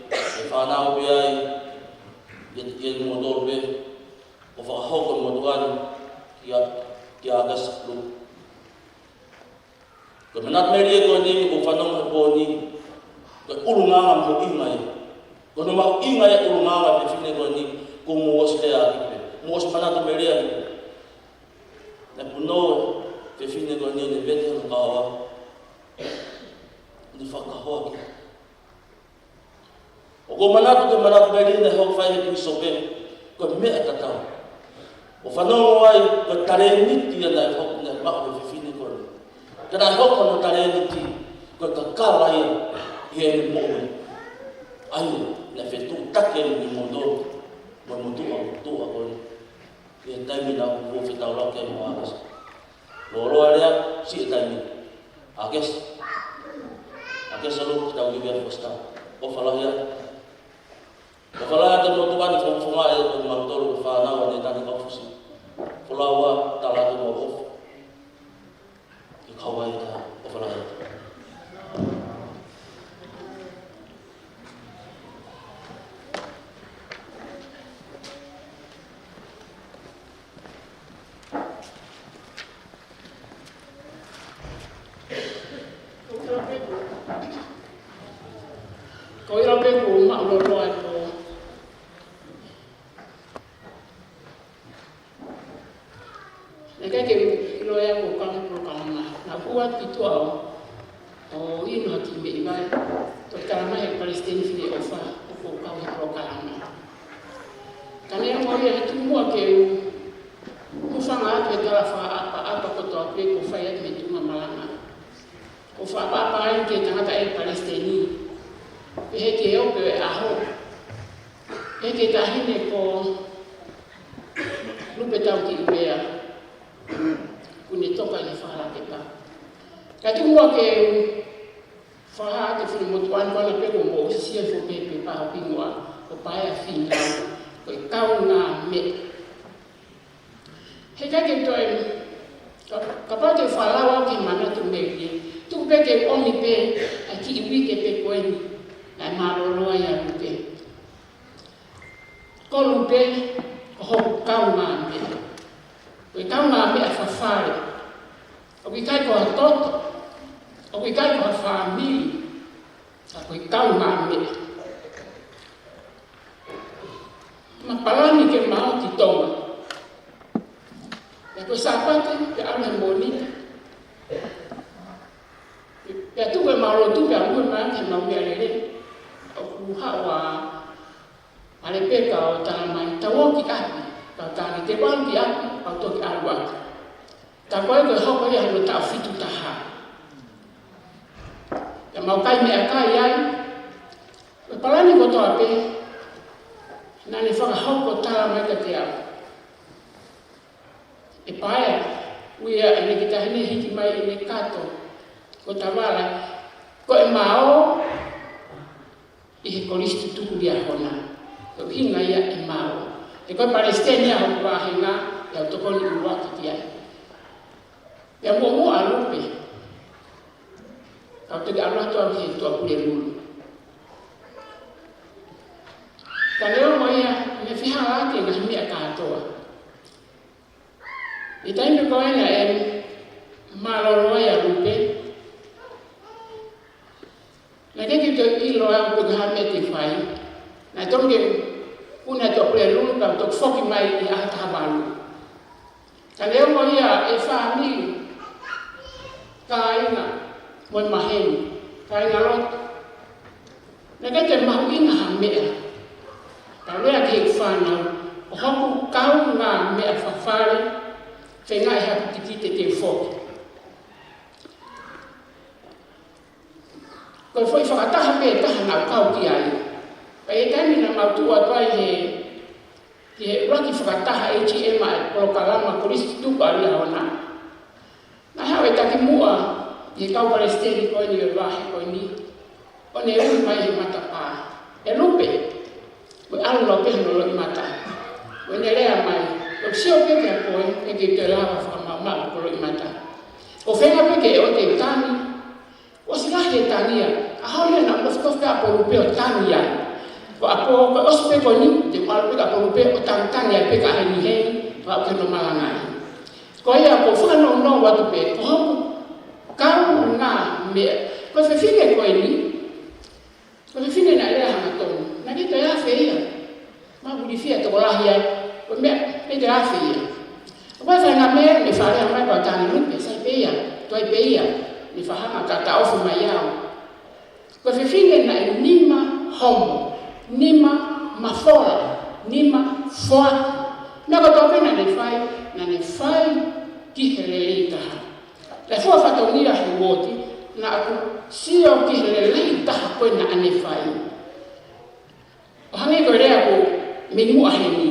E: e fa na o ai ye mo dor be o fa ho ko mo duan ki agas lu ko menat meri ko ni ko fanong ko ni ko urunga mo ingay ko no ma ingay urunga pe fine ko ni ko mo ste a ki mo os pana to meri ani na puno pe fine ko ni ne bete ko wa ni fa ka ho ki o ko manat meri ne ho fa ni so be ko me atata o fanong wai ko tare ni ti na ho na ma ko fine ko Kana hoko no tare ni ti ko ka kala ye mo ai na fetu take ni mo do mo tu ko ye tai mi na ko fita lo ke mo agas lo area si tai mi agas lo ta gi be posta o fala ya te mo tu ani fo ma e ko ma to fa na wa ni ta ni ko fusi fulawa tala to mo Kawai ta ofala
B: Kau ira pe ko ma lo lo ai ko ke lo ya ko kan ko kan na kuat itu o ino ti me vai to kalama e Palestina fili ofa ko ka ko kalama kane mo ya tu mo ke u fanga ke tara fa apa ko to pe ko fa ya me tu malama ko fa pa ke tanga ta e Palestina e ke o pe a ho e ke ta hine ko lupe tau ki bea kuni toka ni fala ke pa kati mo ke fala ke fili mo tuan ko na pe ko mo si fo pe pa pingwa ko pa ya finga ko ka na me he ka ke to ka pa ke fala wa ki mana tu me tu pe ke o mi pe aki iwi ke pe ko ni na ma lo ya pe ko lu pe ho ka na me o tau ngā mea whawhare. O ki kai koa toto, o O kui kai ko family. A kui kau ngā mea. Ma palani ke mao ti tonga. E koe sapate, pe ala monita. Pe atu koe maolo tu pe amue maa ke mau mea lere. O kuha wa ale peka o tana mai tawo ki api. Kau tani te wan ki api, kau toki alwa. Ta koe koe hoko ia hano tau fitu taha. Ya mau kai mea kai ai. Koe palani koto ape. Nā ne whakahauko tāra mai ka te au. E paea, uia ane ki tahine hiki mai ene kato. Ko ta wala, ko e mao, i he koristu tuku lia hona. Ko hinga ia e mao. E koe Palestenia hau wāhenga, iau tokoni uruaki ti ai. Ia mua alupe. Kau tegi aluatu au he tua pule lulu. Ka leo mai me fiha ake na mea katoa. I taime koe na e maloloa ia rupe. Na keki te ilo au puka hame te whai. Na tonge una te opure lulu ka tok foki mai i ahata hawalu. Ka leo mai e whaami ka ina moi maheni. Ka ina loto. Na keke mahu ina hamea. Ka lea ke whanau, o hoku kau ngā mea whawhare, whenga e hapu tikite te whoki. Koe whoi whakataha me taha nau kau ki ai. Ka e taimi na mautua toai he raki whakataha HM ai Polokalama Koristi tuka alia ona. Na hau e taki mua i he kau Palestini koe ni e wahe koe ni. O ne ui mai he matapā. E lupe. Koe alu lau pehe no loi mata. Koe ne lea mai. Koe sio peke a koe, eke te lawa whakamau ko loi mata. O whenga peke e o te tani. O si lahi e tania. A haole na mofikof pe a porupe o tani ai. Ko a po, koe osu peko ni, te malu peke a porupe o tani ai peke a heni heni, pa o keno malangai. Koe ia ko whanau no watu pe, ko hoku kau ngā mea. Koe whewhine koe ni. Koe whewhine na lea hanga tonu. Na ki te awhi ia. Ma buri fia te kolahi ai. Koe mea, me te awhi ia. Koe whainga mea, me wharea mai kwa tāni lupe, sai pe ia, toi pe ia, me whahanga ka ta ofu mai au. Koe whewhine na e nima homo, nima mawhora, nima whoaki. Mea ko tope na ne whai ki he lelei taha. Le fua whatongia he woti, na aku sio ki he lelei taha koe na ane whai. O hangi koe rea ko me mua heni.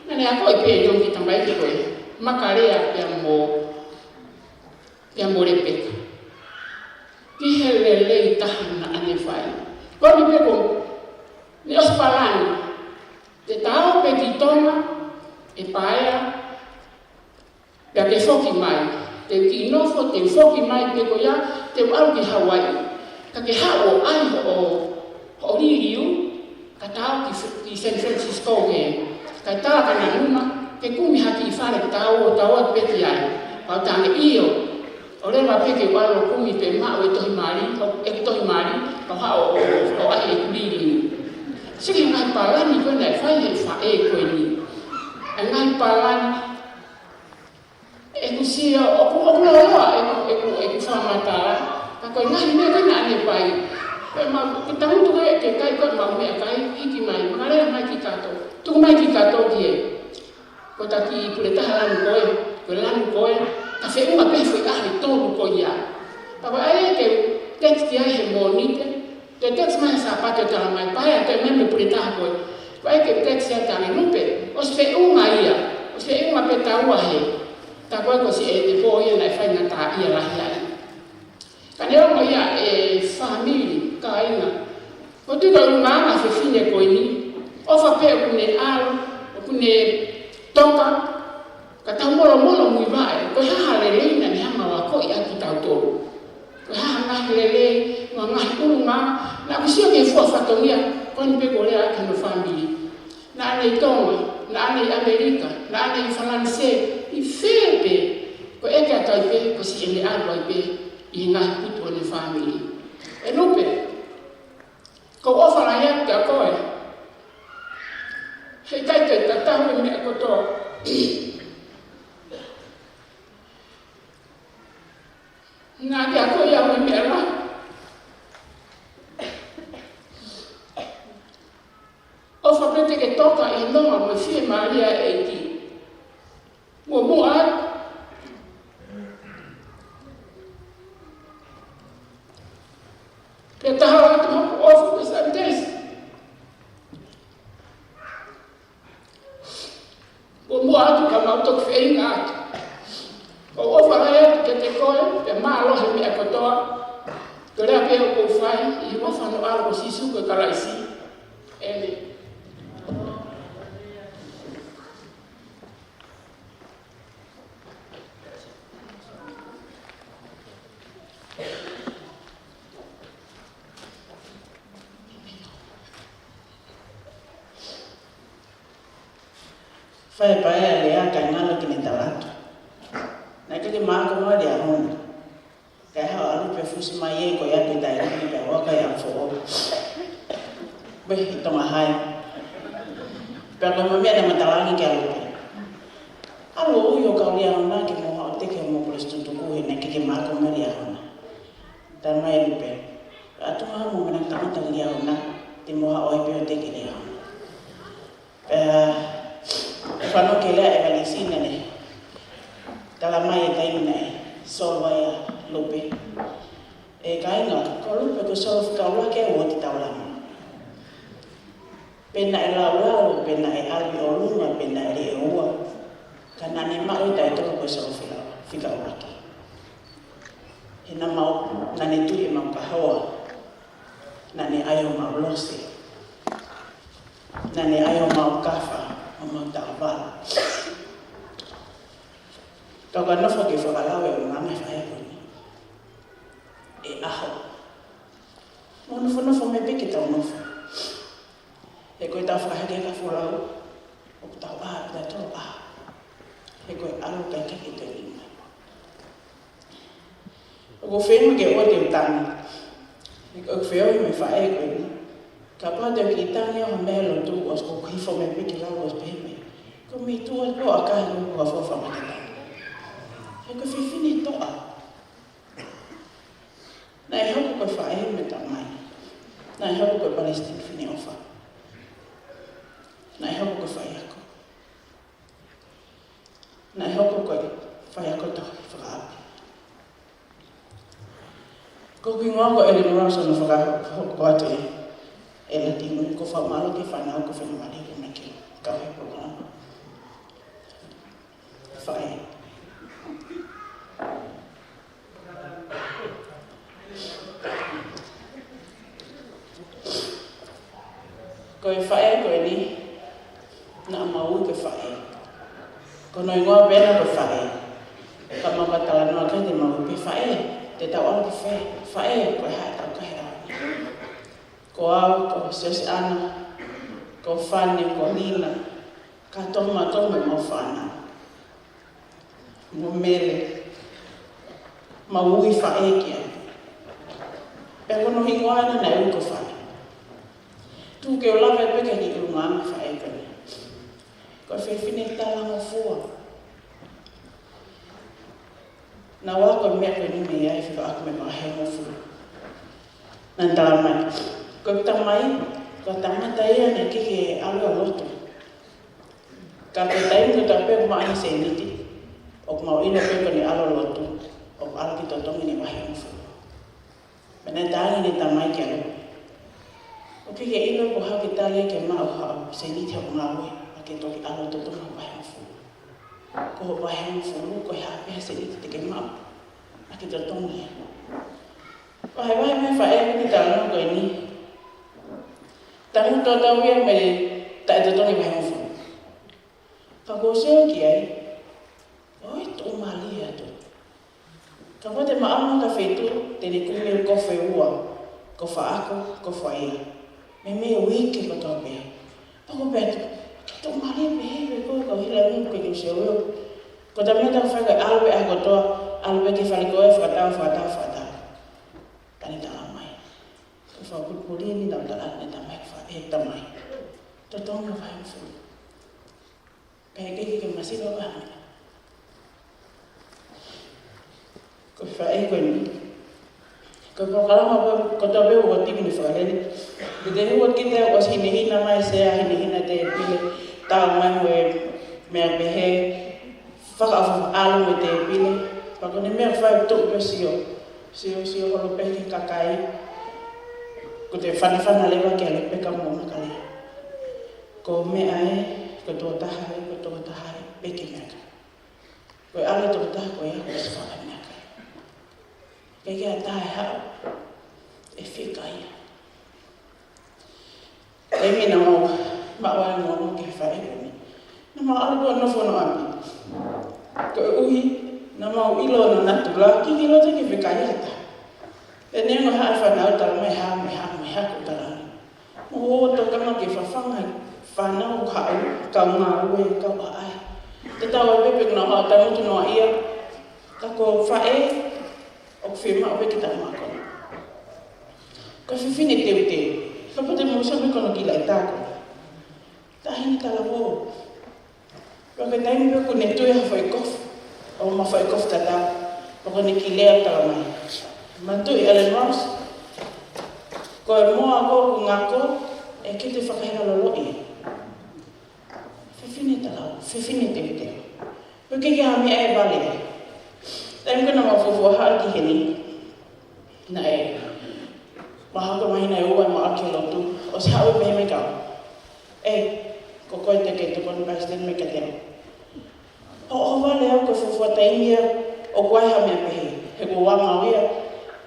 B: Nane a koe pe yon ki tamai ki koe. Maka rea pia mo repeka. Ki he lelei taha na ane whai. Koe ni peko, ni ospalani. Te tao pe ki tonga, e paea, pia ke whoki mai. Te ki inofo, te whoki mai peko ia, te wau ki Hawaii. Ka ke hao ai ho ririu, ka tau ki San Francisco ke. Ka tau ka na luma, ke kumi haki i whare ki tau o tau atu peti ai. Pau tange iyo, o rewa peke walo kumi pe mao e tohi maari, ka hao o ahi e kuririu. Siki ngai palani koe nei whai he whae koe ni. E ngai palani, e kusio, o kuloa e ku whamatara, ka koe ngai mea koe na ane pai. Koe mau, ki tamutu koe ke kai koe mau mea kai, hiki mai, makalea mai ki kato. Tuku mai ki kato ki e. Ko ta ki pule taha lanu koe, ka whi unga pehe whi ahi tonu koe ia. Pa koe ae ke teksti ai he monite, te teksti mai sa pate tala mai, pa ae te meme pule taha koe. Ko ae ke teksti ai tala nupe, o se whi unga ia, o se whi unga pe taua he. Ta koe ko si e te po ia nai whai nga ta ia lahi ai. Ka neo mo ia e famili, ka inga. Ko tuka ungaanga whiwhine koe ni, ofa pe o kune alu, o kune toka, ka tau molo mui vae, koe haha lelei na ni hama wa koi aki tau tolu. Koe haha ngahi lelei, ngahi urunga, na kusio ke fua whatongia, koe ni pe kolea aki no famili. Na ane i Tonga, na ane i Amerika, na ane i Falanse, i whepe, ko eke a taipe, ko si ene alu aipe, i ngahi putu ko ni family. E lupe. Ko ofa la ya ka ko e. He kai te tata me ko to. Na dia ko ya me la. Ofa pete ke toka e longa mo fie Maria e ti. Mo a que estava muito ovo essa vez. O moado que a malta fez gato. O ovo é que te coi, é malo é minha cotoa. Que ele abriu o fai e o ovo no algo se suga calaisi. Ele
A: fai pa e le a kai ngalo ki ne talato. Na ke ma ko mo dia hon. Ka ha alu pe fusi mai e ko ya ke dai ni ka wa ka ya fo. Be to ma hai. Per lo me na matala ni ka lu. Alo yo ka lia na ke mo ha te ke mo presto to ko ne ke ma ko mo dia hon. Dan mai lu pe. Atu ha mo na ta ta lia na te mo ha o pe te ke dia hon. Fano ke lea e valisina ne. Tala mai e taimina e solwa ia lupe. E kainga, ko lupe ko solwa kaula ke o ti taulama. Pena e lau, pena e albi o lunga, pena e e ua. Kana ne mau tai toko ko solwa fika uaki. He na mau, na ne tui mau kahoa. Na ne ayo mau losi. Na ne ayo mau kafa. Mau tawa. Toga nofo ke whakalawe o ngame whae koni. E aho. Mo nofo me peke tau nofo. E koe tau whakahake ka whulau. O tau aha, pita tau aha. E koe alo kai kake te rima. O ko whenua ke oa te utani. E koe wheoi me whae koni. Ka pātau ki tangi o melo tu os ko hifo me piki lau os peme. Ko mi tu as po akahi ko kua fofa me te tangi. E ko whiwhini toa. Na e hoko koe whae me ta mai. Na e hoko koe Palestine whini ofa. Na e hoko koe whae ako. Na e hoko koe whae ako tohi whakaapi. Ko ki ngā ko ele maraso na whakahoko atu e. E la tingo ko fa malo ke fa na ko fa mali ko na ke ka he programa fa e ko e fa e ko ni na mau ke fa e ko no ngua bena ko fa e ka ma ka tala no ka de mau pe fa e te ta o ke fa e ko ha ta ka ko au, ko sese ana, ko whane, ko nina, ka toma mo whana. Mo mere, ma ui whaekia. Pea kono hingo ana na uko whane. Tu ke o lawe peke ki urunga ama whaekane. Ko whewhine tala mo fua. Na wako mea koe nime iai whiko aku me mahe mo fua. Nan tala mai. Ko tamai, ko tamata ia ne kike alu aloto. Ka te taim ko tape ko mai se niti. O ko mau ina pe ko ni alu aloto. O ko alu ki totongi ni mahi mfu. Mena tangi ni tamai ki alu. O kike ina ko haki tali ke mau ha se niti o ngawe. A ke toki alu totongi ni mahi mfu. Ko ho mahi mfu ko hape se niti te ke mau. A ke totongi. O hai mai me whae ni tala ko ni. Tangu tau ia me ta te tongi mai hofu. Ka ko seo ki ai. Oi to mali atu. Ka ko te maama ka feitu te ni kume ko fe ua. Ko fa ako, ko fa ia. Me wiki ko to pe. Pa ko pe to mali pe ko hila ni ko seo. Ko ta me ta fa ka albe ako to albe ki fa ko fa ta. kani tala mai. Ko fa puri ni da tala ni da mai fa e ta mai. To tonga fa fu. Pege ke masih ba. Ko fa e ko ni. Ko kalama ko to be wo ti ni fa le. Bide wo kita was hina mai se hina te pile ta mai we me behe whakaawha alu me te pile. Pako ne mea whai tō pe sio holo pehi kakai. Ko te whanawhana lewa kia le peka mō makale. Ko mea e, ko tō tahare, peke mea kai. Ko ale tō taha ko ea ko se whaka mea kai. Peke a tahe hao, e whika ia. E mena mau, mawai ngō ke whae koni. Na mau alu kua nofo no ami. Ko uhi, na mau ilo na natula, ki ilo te ki whikai hata. E nengo hae whanau tala mai ha ko tala. Mo to kama ki whawhanga, whanau hau, kau ngā ue, kau ai. Te tau e pepe kuna hao tamutu noa ia, tako whae, o whima o peki tala makona. Ko whiwhine teu. Ka pote mo sabi kono ki lai tāko. Tahini tala wō. Waka taimi peku ne tui ha whai kofu. O ma whai kofu tata. Waka ne ki lea tala mai. Mantui Ellen Ross. Ko e moa ko ku ngako. E ki te whakahira loloi. Whiwhine tala wō. Whiwhine teu. Waka ki hami e vale. Taimi kona ma fufu haa ki heni. Na e. Maha ko mahina e ua ma ake lotu, o se hau pehe me kau. Ko koe te kei tukonu paisten me ka teo. O wale au ko fufua taimia, o kuaiha mea pehe. He ko wama o ia,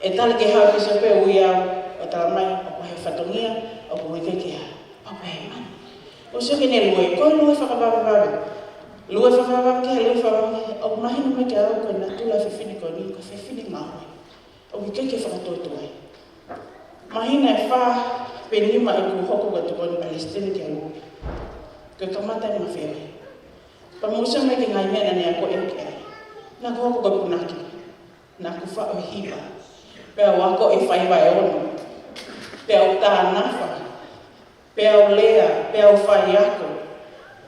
A: e tala ke hau ki sepe uia, o tala mai, o kuaiha whatongia, o kuike ki ha. O pehe mani. O se kene lue, ko lue whakababababe. Lue whakabababe ki ha lue whakabababe. O mahina me ke au ko natula whiwhini ko ni, ko whiwhini maue. O kuike ki whakatotua. Mahina e wha penima e ku hoko ka tukoni Palestine ki alu. Ka kamata e mawhewe. Pa musa me ki ngai mea ni ako e ke ai. Nā ku hoko ka punaki. Nā ku wha o hiwa. Pea wako e whaiwa e ono. Pea o tā nafa. Pea o lea. Pea o whai ako.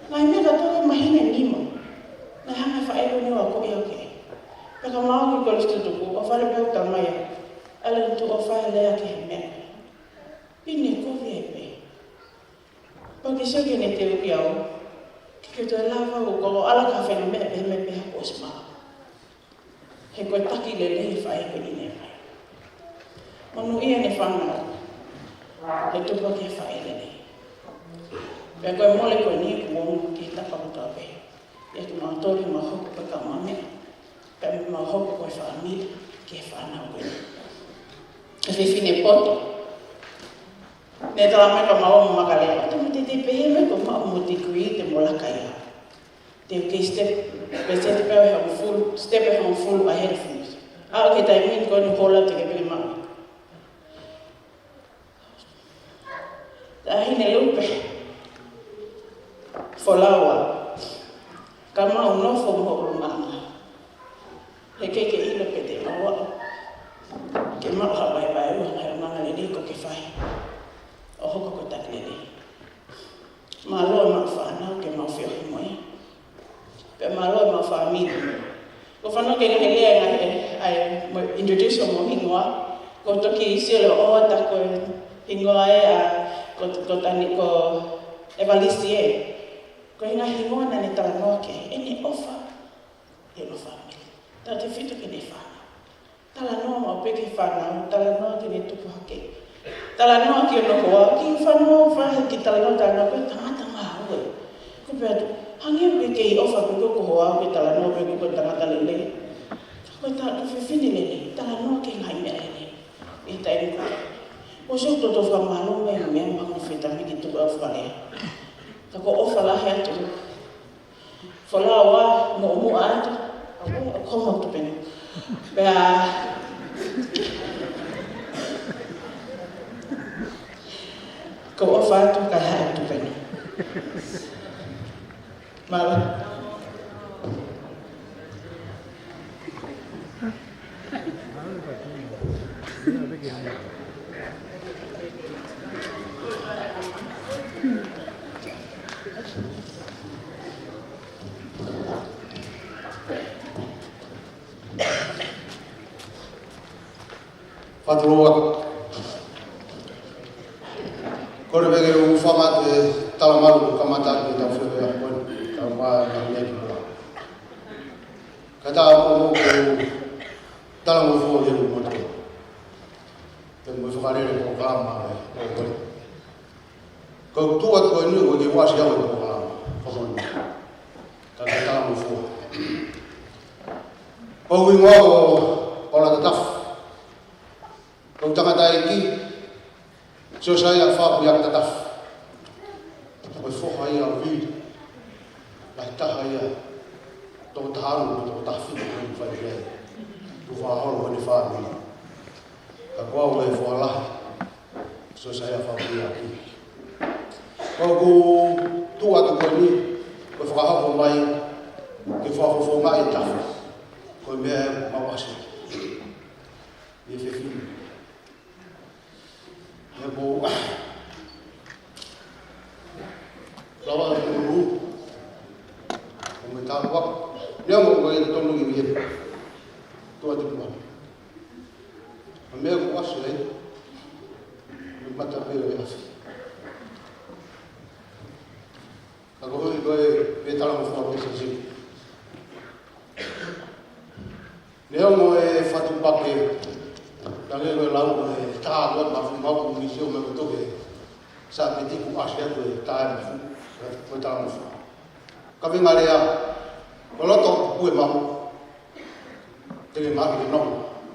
A: Ngai mea ka toke mahina nima. Nā hanga whaewa ni wako e o ke ai. Pea ka mao ki koristu tuku. O whare pea o tamaya. Ala tu o whae lea ki he mea. Pine kovi e pe. Pake seo ki ne te uki au. Ki te lava o kolo ala ka whena mea pehe me peha ko se maa. He koe taki le lehi whae pe ni ne whae. Manu ia ne whanau. He tupa ki he whae le lehi. Pea koe mole koe ni ku wongu ki he tapa kuta pe. Ia ki maa tori maa hoku pe ka maa mea. Pea maa hoku koe whaamila ki he whanau koe ni. E whiwhine poto. Ne tala mai ka maua mo makalea. Te mo te pehe me ko maa mo degree te mo laka ia. Te uke step ahead of me. Okay, taimi ko ni hola te kepili maa. Tahine lupe. Folawa. Ka maa unofo mo urumanga. He keke ilo pe te maua. Ke maa habai ua manga le ko ke whai. O hoko ko taklele. Maa loa maa whanau ke maa whiohi moe. Pe maa loa maa whaamiri. Ko whanau ke ngahe lea ai introduce o mo hingoa. Ko toki isi o oa tako hingoa ko tani ko evalisi e. Ko hinga hingoa na ne tala noa ke. E ne ofa. E no whaamiri. Tau te whitu ke ne whanau. Tala noa maa peke whanau. Tala noa ke ne tupu hake. Tala noa ki ono hoa, ki whanau whahe ki tala noa tala noa, koe tangata ngā ue. Ko pēr tu, hangi ue kei ofa pe koko hoa, koe tala noa pe koe tangata lele. Koe tala tu whiwhini lele, tala noa ke ngai mea lele. E taimi koe. O seo toto whamalo mea mea mangu whetami ki tuku au whalea. Ka ko ofa lahe atu. Whala wa mo mua atu. O komo tu pene. Pea... Ko o whātu ka hae tu pene. Mara.
F: Patroa. Kore bege u fama de talamalu kamata de tau fwe a kon kama na leki mo. Kata ko talamu fo de mo to. Te mo fare le programa ko. Ko tu at ko ni ko de wash ya ko programa. Ko ka talamu fo. Ko wi ngo ola taf. Ko tangata iki so saya fa yang tataf. Ko fo haya vid. La tahaya. To taharu to tafi ko fa le. Tu fa hol ko fa ni. Ka ko we fo la. So saya fa yang. Ko tu atu ko ni ko fa ha ko mai ke fa fo mai taf. Ko me ma wasi. Ni fe fi. Ya bo lawa dulu komentar wak dia mau ngai tonu gibi tu atu buat ame ko asle mata pe ya agora ele betal mo fo se Neo mo e fatu pake Tange lo lau ko ta lo ma fu ma ko mi sio me ko ke sa pe ti ku asya ko ta ma fu ko ta ma fu ka vi ngale ya ko lo to ku e ma te le ma ke no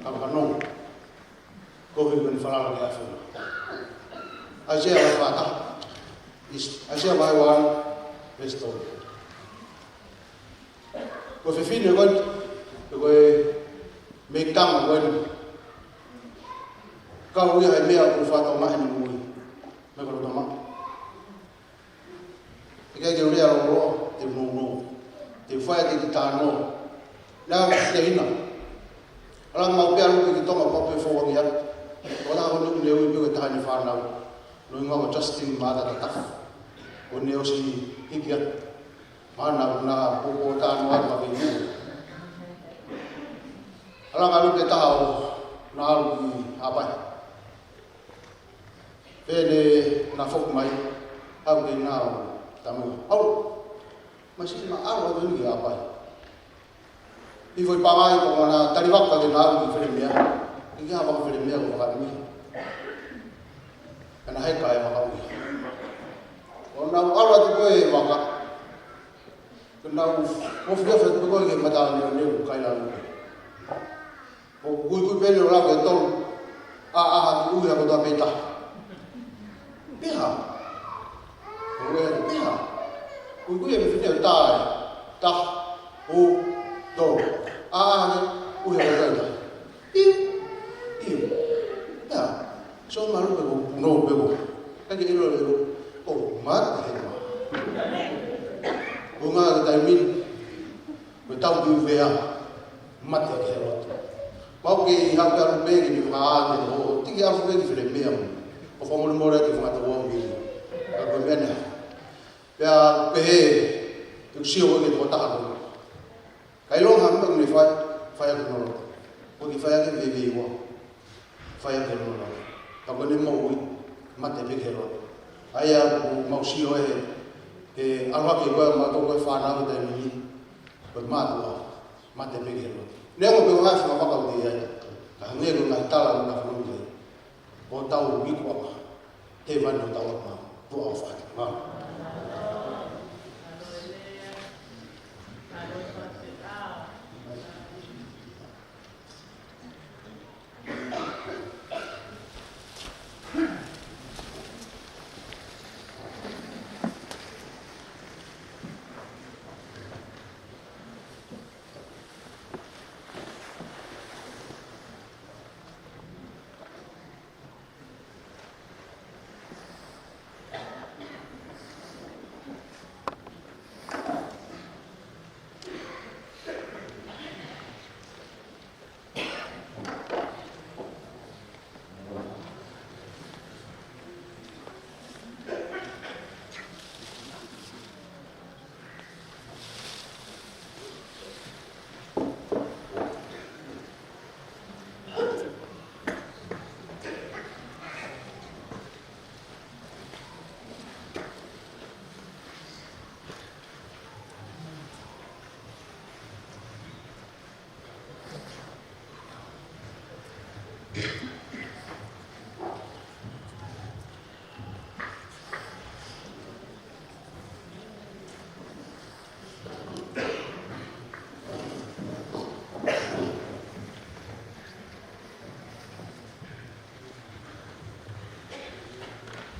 F: ka ka no ko vi ben fala la ya fu asia wa fa ta is asia wa wa esto ko fe fi ne ko me tam ko kau ia mea ko fa ma ni mui me ko toma e ke ro ia ro te no te fa te ta no la te ina ala ma pe alu ki toma pa pe fo ia ko la ko ni le ko ta ni fa na no nga ko Justin ma da ta o ne o si ikia ma na ko ta no ma be ni ala ga lu ke ta o na lu apa Pele na fok mai au de na tamu au mas ma au do ni apa I voi pa mai ko na tariwa ka de na ni fere mea I ga ba fere mea ko ka ni ana hai ka ya ba ko na au ra ko e ba ka na o fu fa ko ko ke mata ni ne ka ya o ku pele ra ko to a tu ya ko da beta Piha. Oe piha. Ui kui e me whiteo tae. Ta. O. Do. Ane. Ui e me tae. Iu. Iu. Piha. So maru pego. No pego. Kaki ilo ilo. O. Mat. Bunga ke tae min. Me tau ki uvea. Mat e ke rot. Mau ki hau ka rupegi ni whaane. O. Tiki afu pegi while mea mo. O fomole mora te fumata wongi ko mena ya pe tu sio ko ke kota ko kai long ham ko ni fa ya ko no ko ki fa ya ke be wo fa ya ke no ka ko ni mo wi mate be ke ro aya ko mo sio e alwa ke ko ma to ko fa na ko te ni ko ma to mate be ke ro ne mo be ha fa ka ko ya ka ne ko na tala na ko o tau mi ko te va no tau ma po au fa ma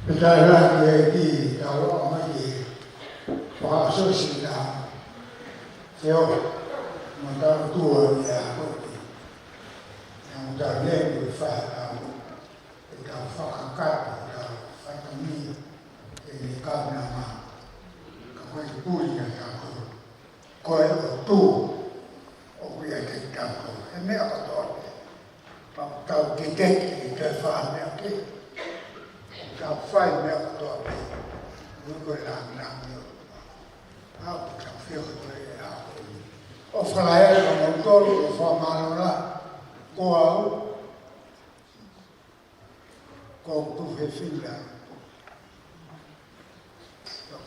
G: Petala ki tawa mai pa so sila. Yo mata tua ya ko. Yang dah le fa ta fa ka ta fa ta ni e ka na ma. Ka ko pu ya ya ko. Ko tu o ya ke ta ko. E me ka to. Pa ta ke te fa me ke. Ka fai me to pe ko la yo a ka fio ko ya o fa ya no to o fa ma la ko au ko tu fe fila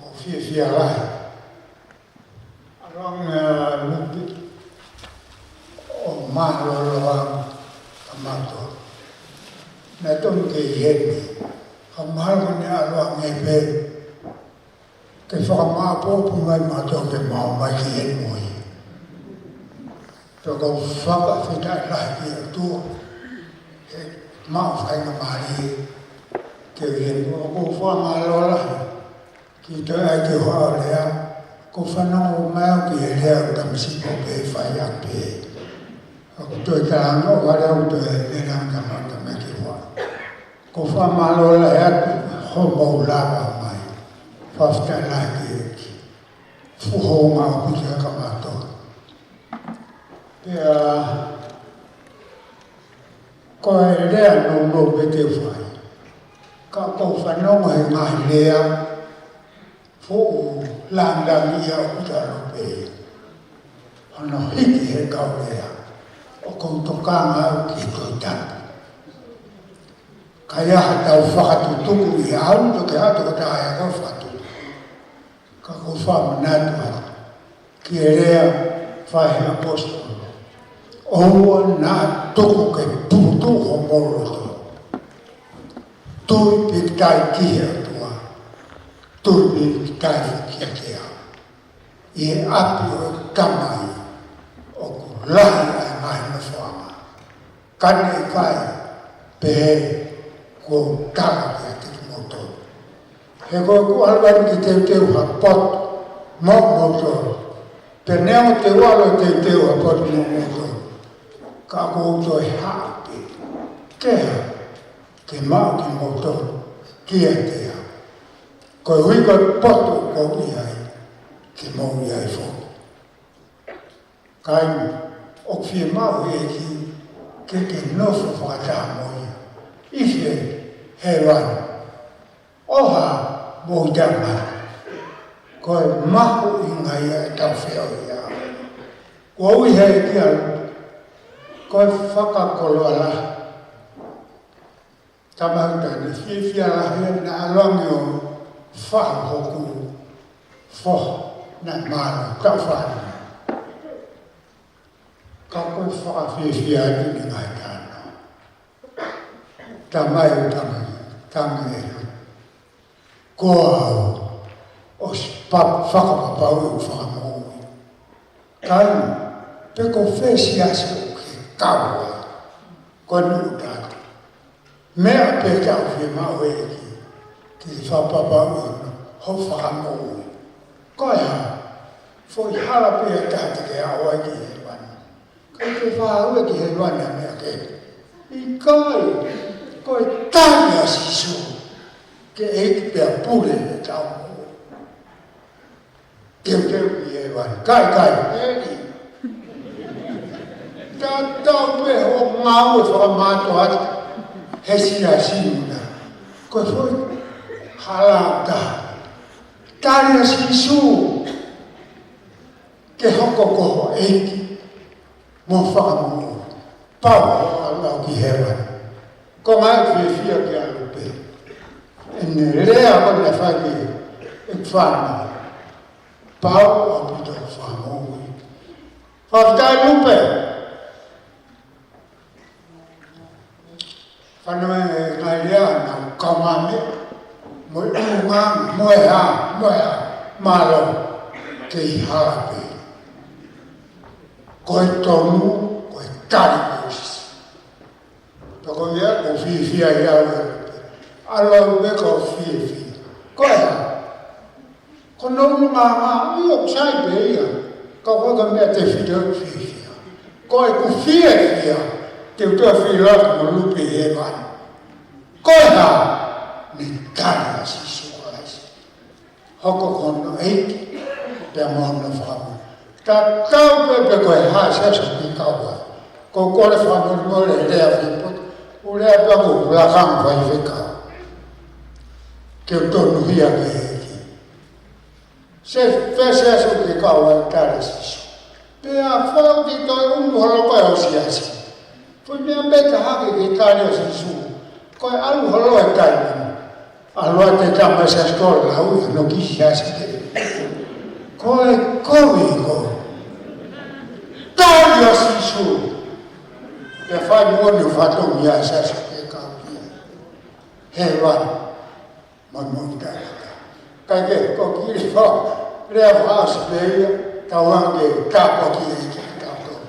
G: ko fia la arong lu o ma lo ma to na tom ke ye Amal ni alwa ngebe ke fama po pungai ma to ke ma mai ki moi to ko fa fa ta la ki to ma fa na mari ke yen ko fa ma lo la ki to ai ke ho le ko fa no ma ki le ta mi si ko pe fa ya pe ko to ta no wa le to le na ka ma ta me ki wa ko fa malo la ya ho mo la mai fa sta la ki fu ho ma ku ja ka ma to ya ko le no no be te fa ka ko fa no mai mai le ya fu la da mi ya ku ja lo pe ono hiki he ka le ya o ko to ka ma ki to ta kaya tau whakatutuku i au to ke ato ka tae ka whakatutuku. Ka ko whamanatu atu. Ki e rea whahe apostolo. Oua nā tuku ke putu ho moro to. Tui pitai kihe atua. Tui pitai kia te au. I e api o kamai o ku lahi ai mai na whama. Kane kai pehe ko kama ya te moto. He ko alwan ki te ha pot mo moto. Te neo te walo te ha pot mo moto. Ka ko to ha pe. Ke ma ki moto ki te ya. Ko hui ko pot ko ni ai. Ki mo ni ai fo. Kai o fi ma hui ki ke no fo fa ta mo. Ife hewan oha mo jama ko mahu ingai ta feo ya ko wi he kia ko faka kolala tama ta ni fia la he na long yo fa hoku fo na ma ta fa ka ko fa fia ni ngai ta tamai tamai ko o pap fa pa o fa mo kan pe ko fesi aso ke kawa ko nu ta me a pe ka fi ma we ki fa pa pa ho fa mo ko ya fo hala pe ta te ke a wa ki wan ko ke fa o ki wan na me ke I kai ko tanya sisu ke ek pe pure le tau ke ye wan kai eri ta tau pe o mau so ma to at hesia sinuna ko so halata tanya sisu ke hoko ko ek mo fa mo pa ala ki hewan ko ma fi fi ki alu pe en rea ko na fa ki ek fa pa o pu to fa mo fa ta lu pe fa no na rea na ka ma me mo ya ma lo ke ha pe ko to mu ko ta ko ko ya ko fi ya alo be ko fi ko ya ko no ma io sai be ya ko ko me te fi do fi ko ku fi ya te to fi la ko lu pe e ba ko ya ni ka si su ko hoko kono eiki pe mono whamu. Ta kau pe ko e haa sesa ki kaua. Ko kore whamu mo le rea whipot, o rea pe ko ula kang whai whikau. Ke o tonu hia ke eiki. Se whese aso ki kaua e kare siso. Pe a whau ki toi unu holo koe o siasi. Pui mea meka hake ki kare o sisu. Koe alu holo e kaimani. Allora te chiama se scuola, non chi si hace. Come taglio si su. Per fare buoni ho fatto un mia se che cambia. E va. Ma non carica. Perché con chi fa le fa sveglia, anche capo chi è capo.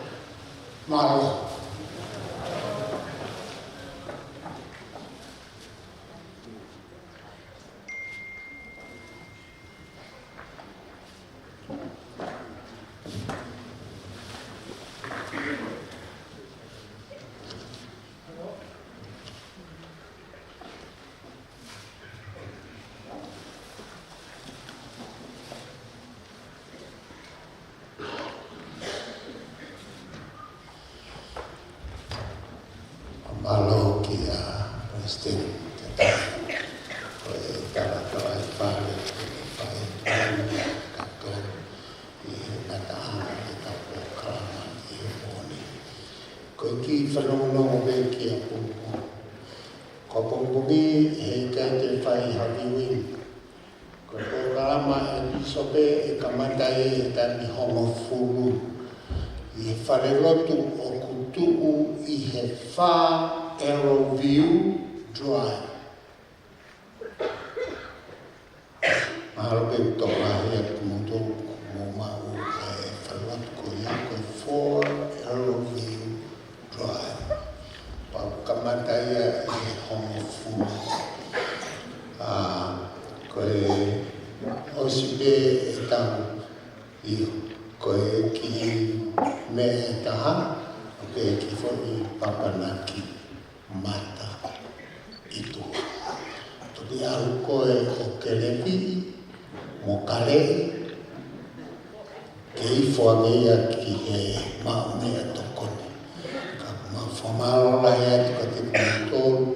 G: Malo.
H: Oh,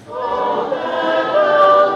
H: Oh,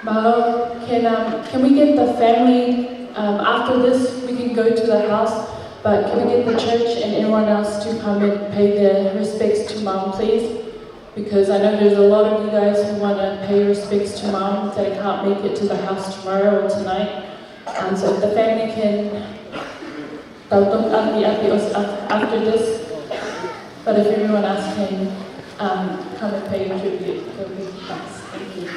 H: Malo, can we get the family, after this, we can go to the house, but can we get the church and everyone else to come and pay their respects to Mom, please? Because I know there's a lot of you guys who want to pay respects to Mom that can't make it to the house tomorrow or tonight. So if the family can after this, but if everyone else can come and pay a tribute, that would be nice. Thank you.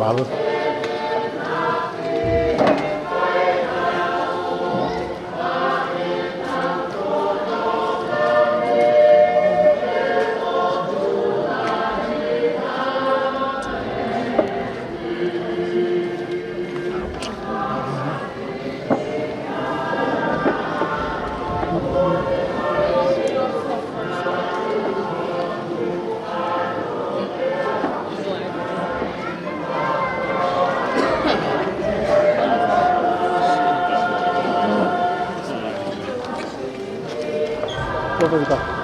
I: Malu. Tevita.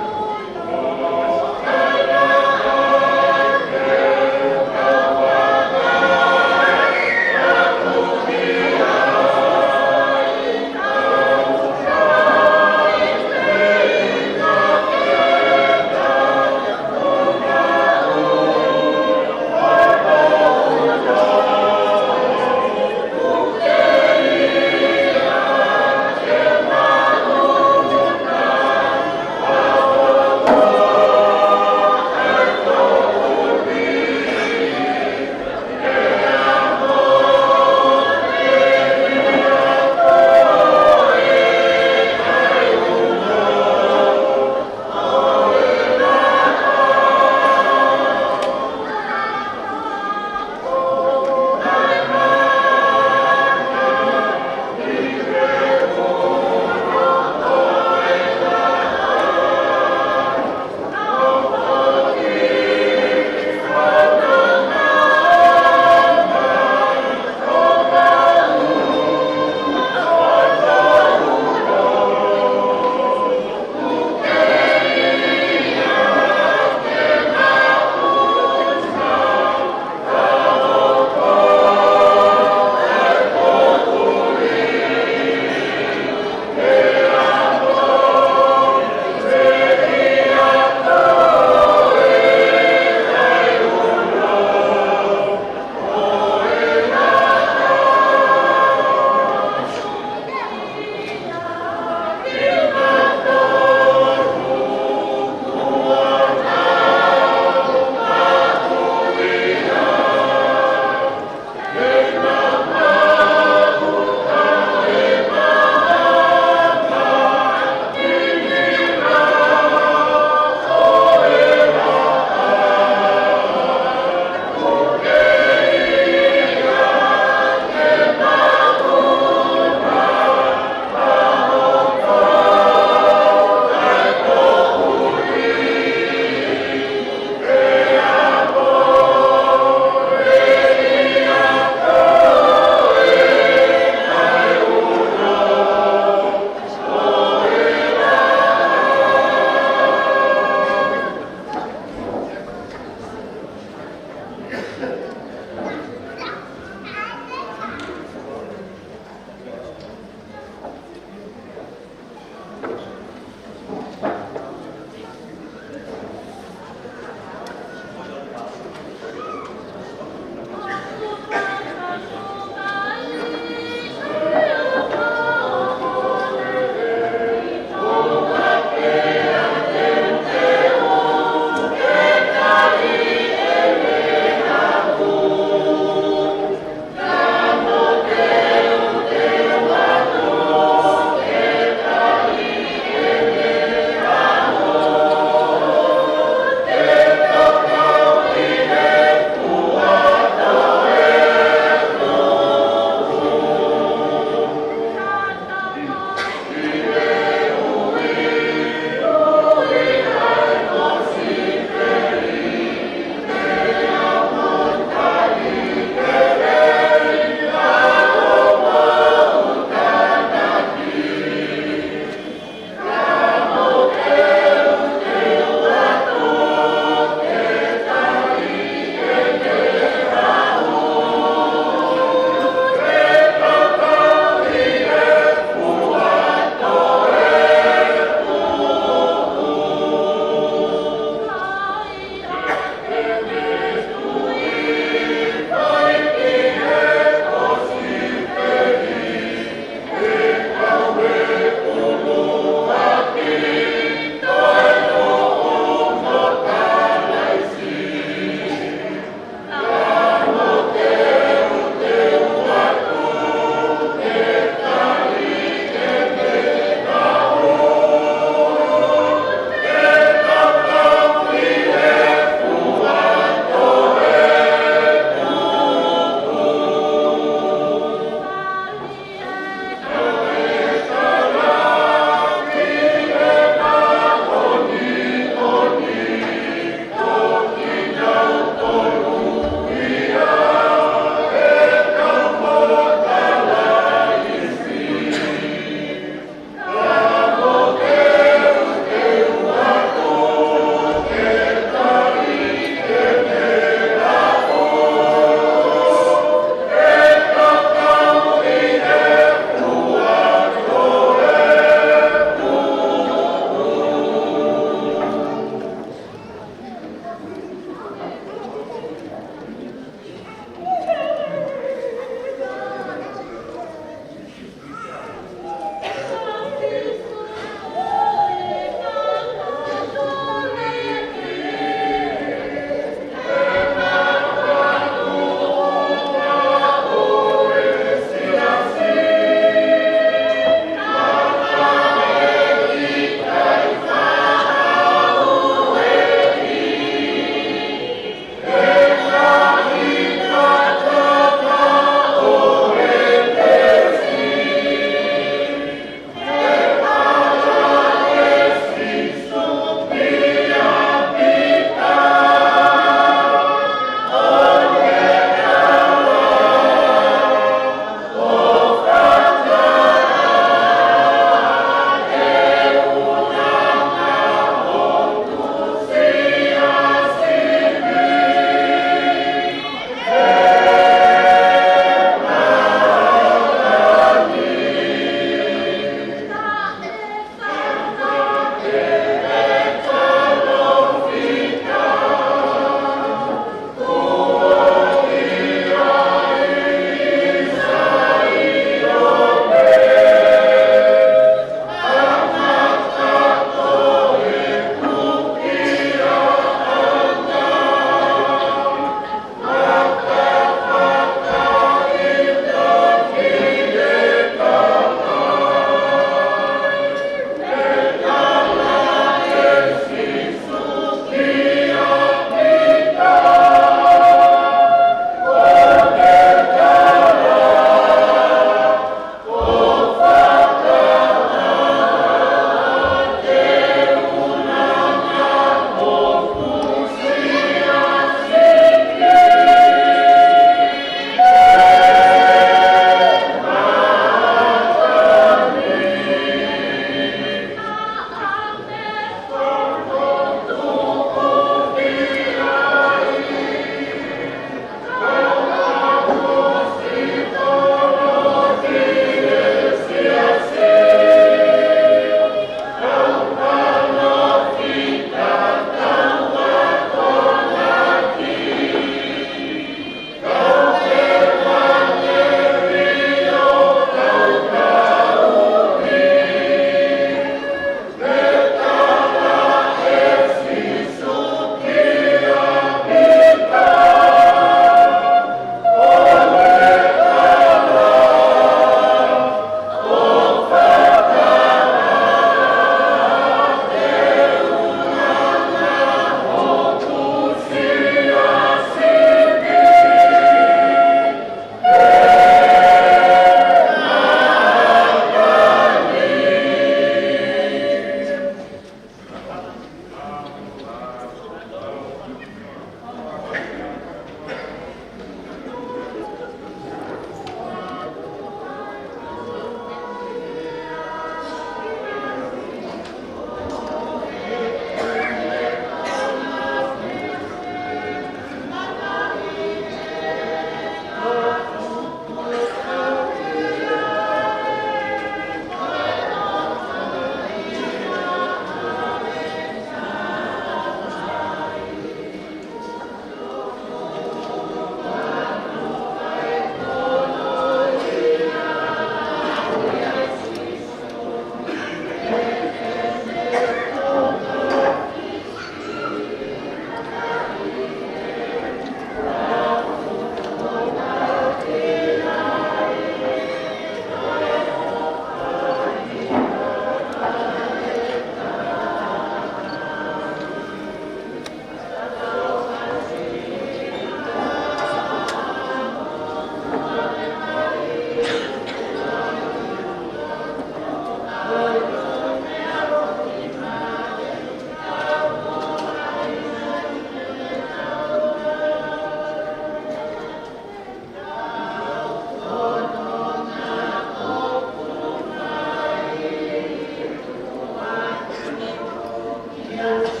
J: Yes,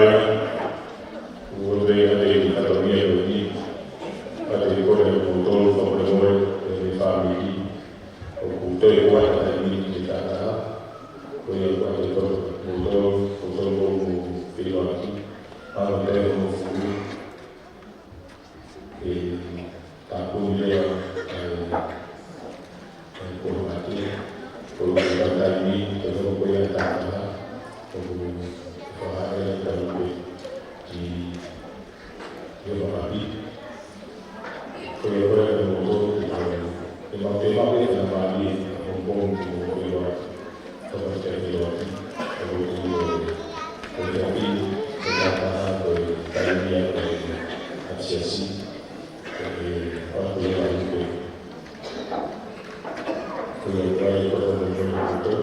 D: Marangi, Uwe de Catalonia Loni, para que corre con todo el favor de familia, o todo igual a la misma de cada, con el cual todo como pilo aquí, a lo que tenemos takunya hormati kalau kita tadi kalau boleh tanah kalau bahaya kalau di Yorabi kalau boleh ngomong memang tema ini dalam bagi ngomong di luar kalau jadi luar kalau tapi kita tadi apresiasi orang yang lain kalau baik pada orang itu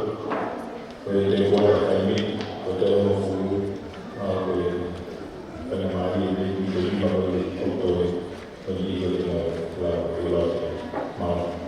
D: kalau dewa kami pada orang fulu pada hari ini jadi orang untuk pergi ke luar malam.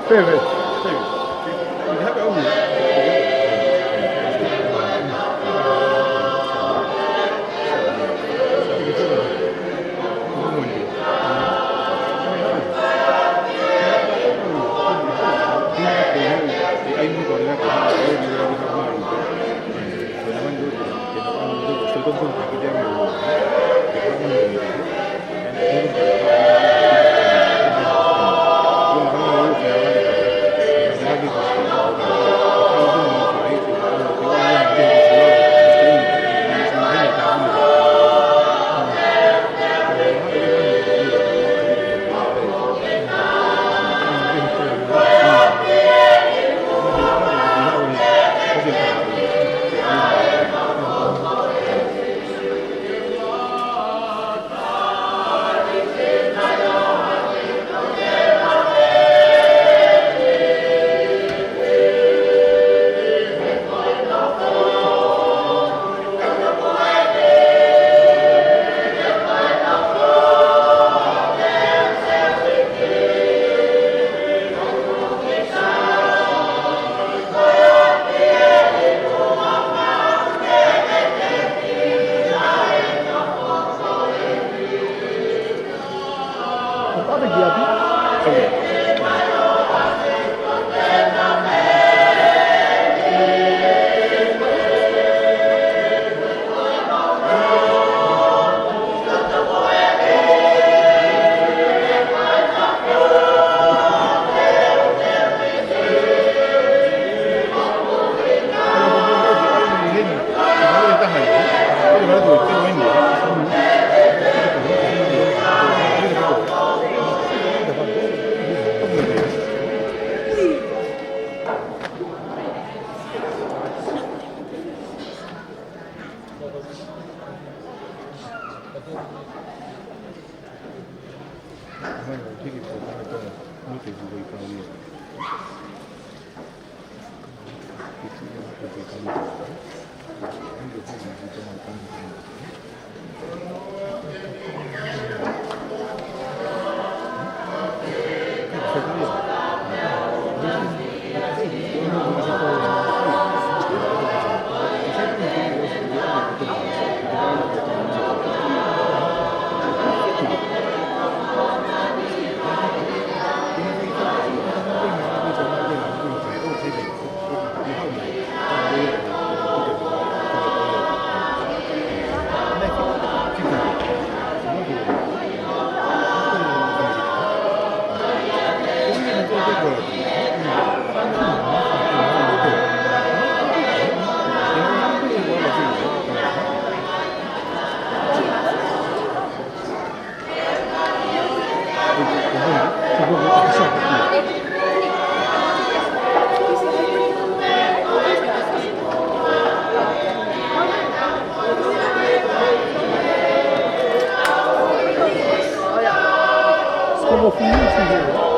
I: Perfect. You have your own. Como fui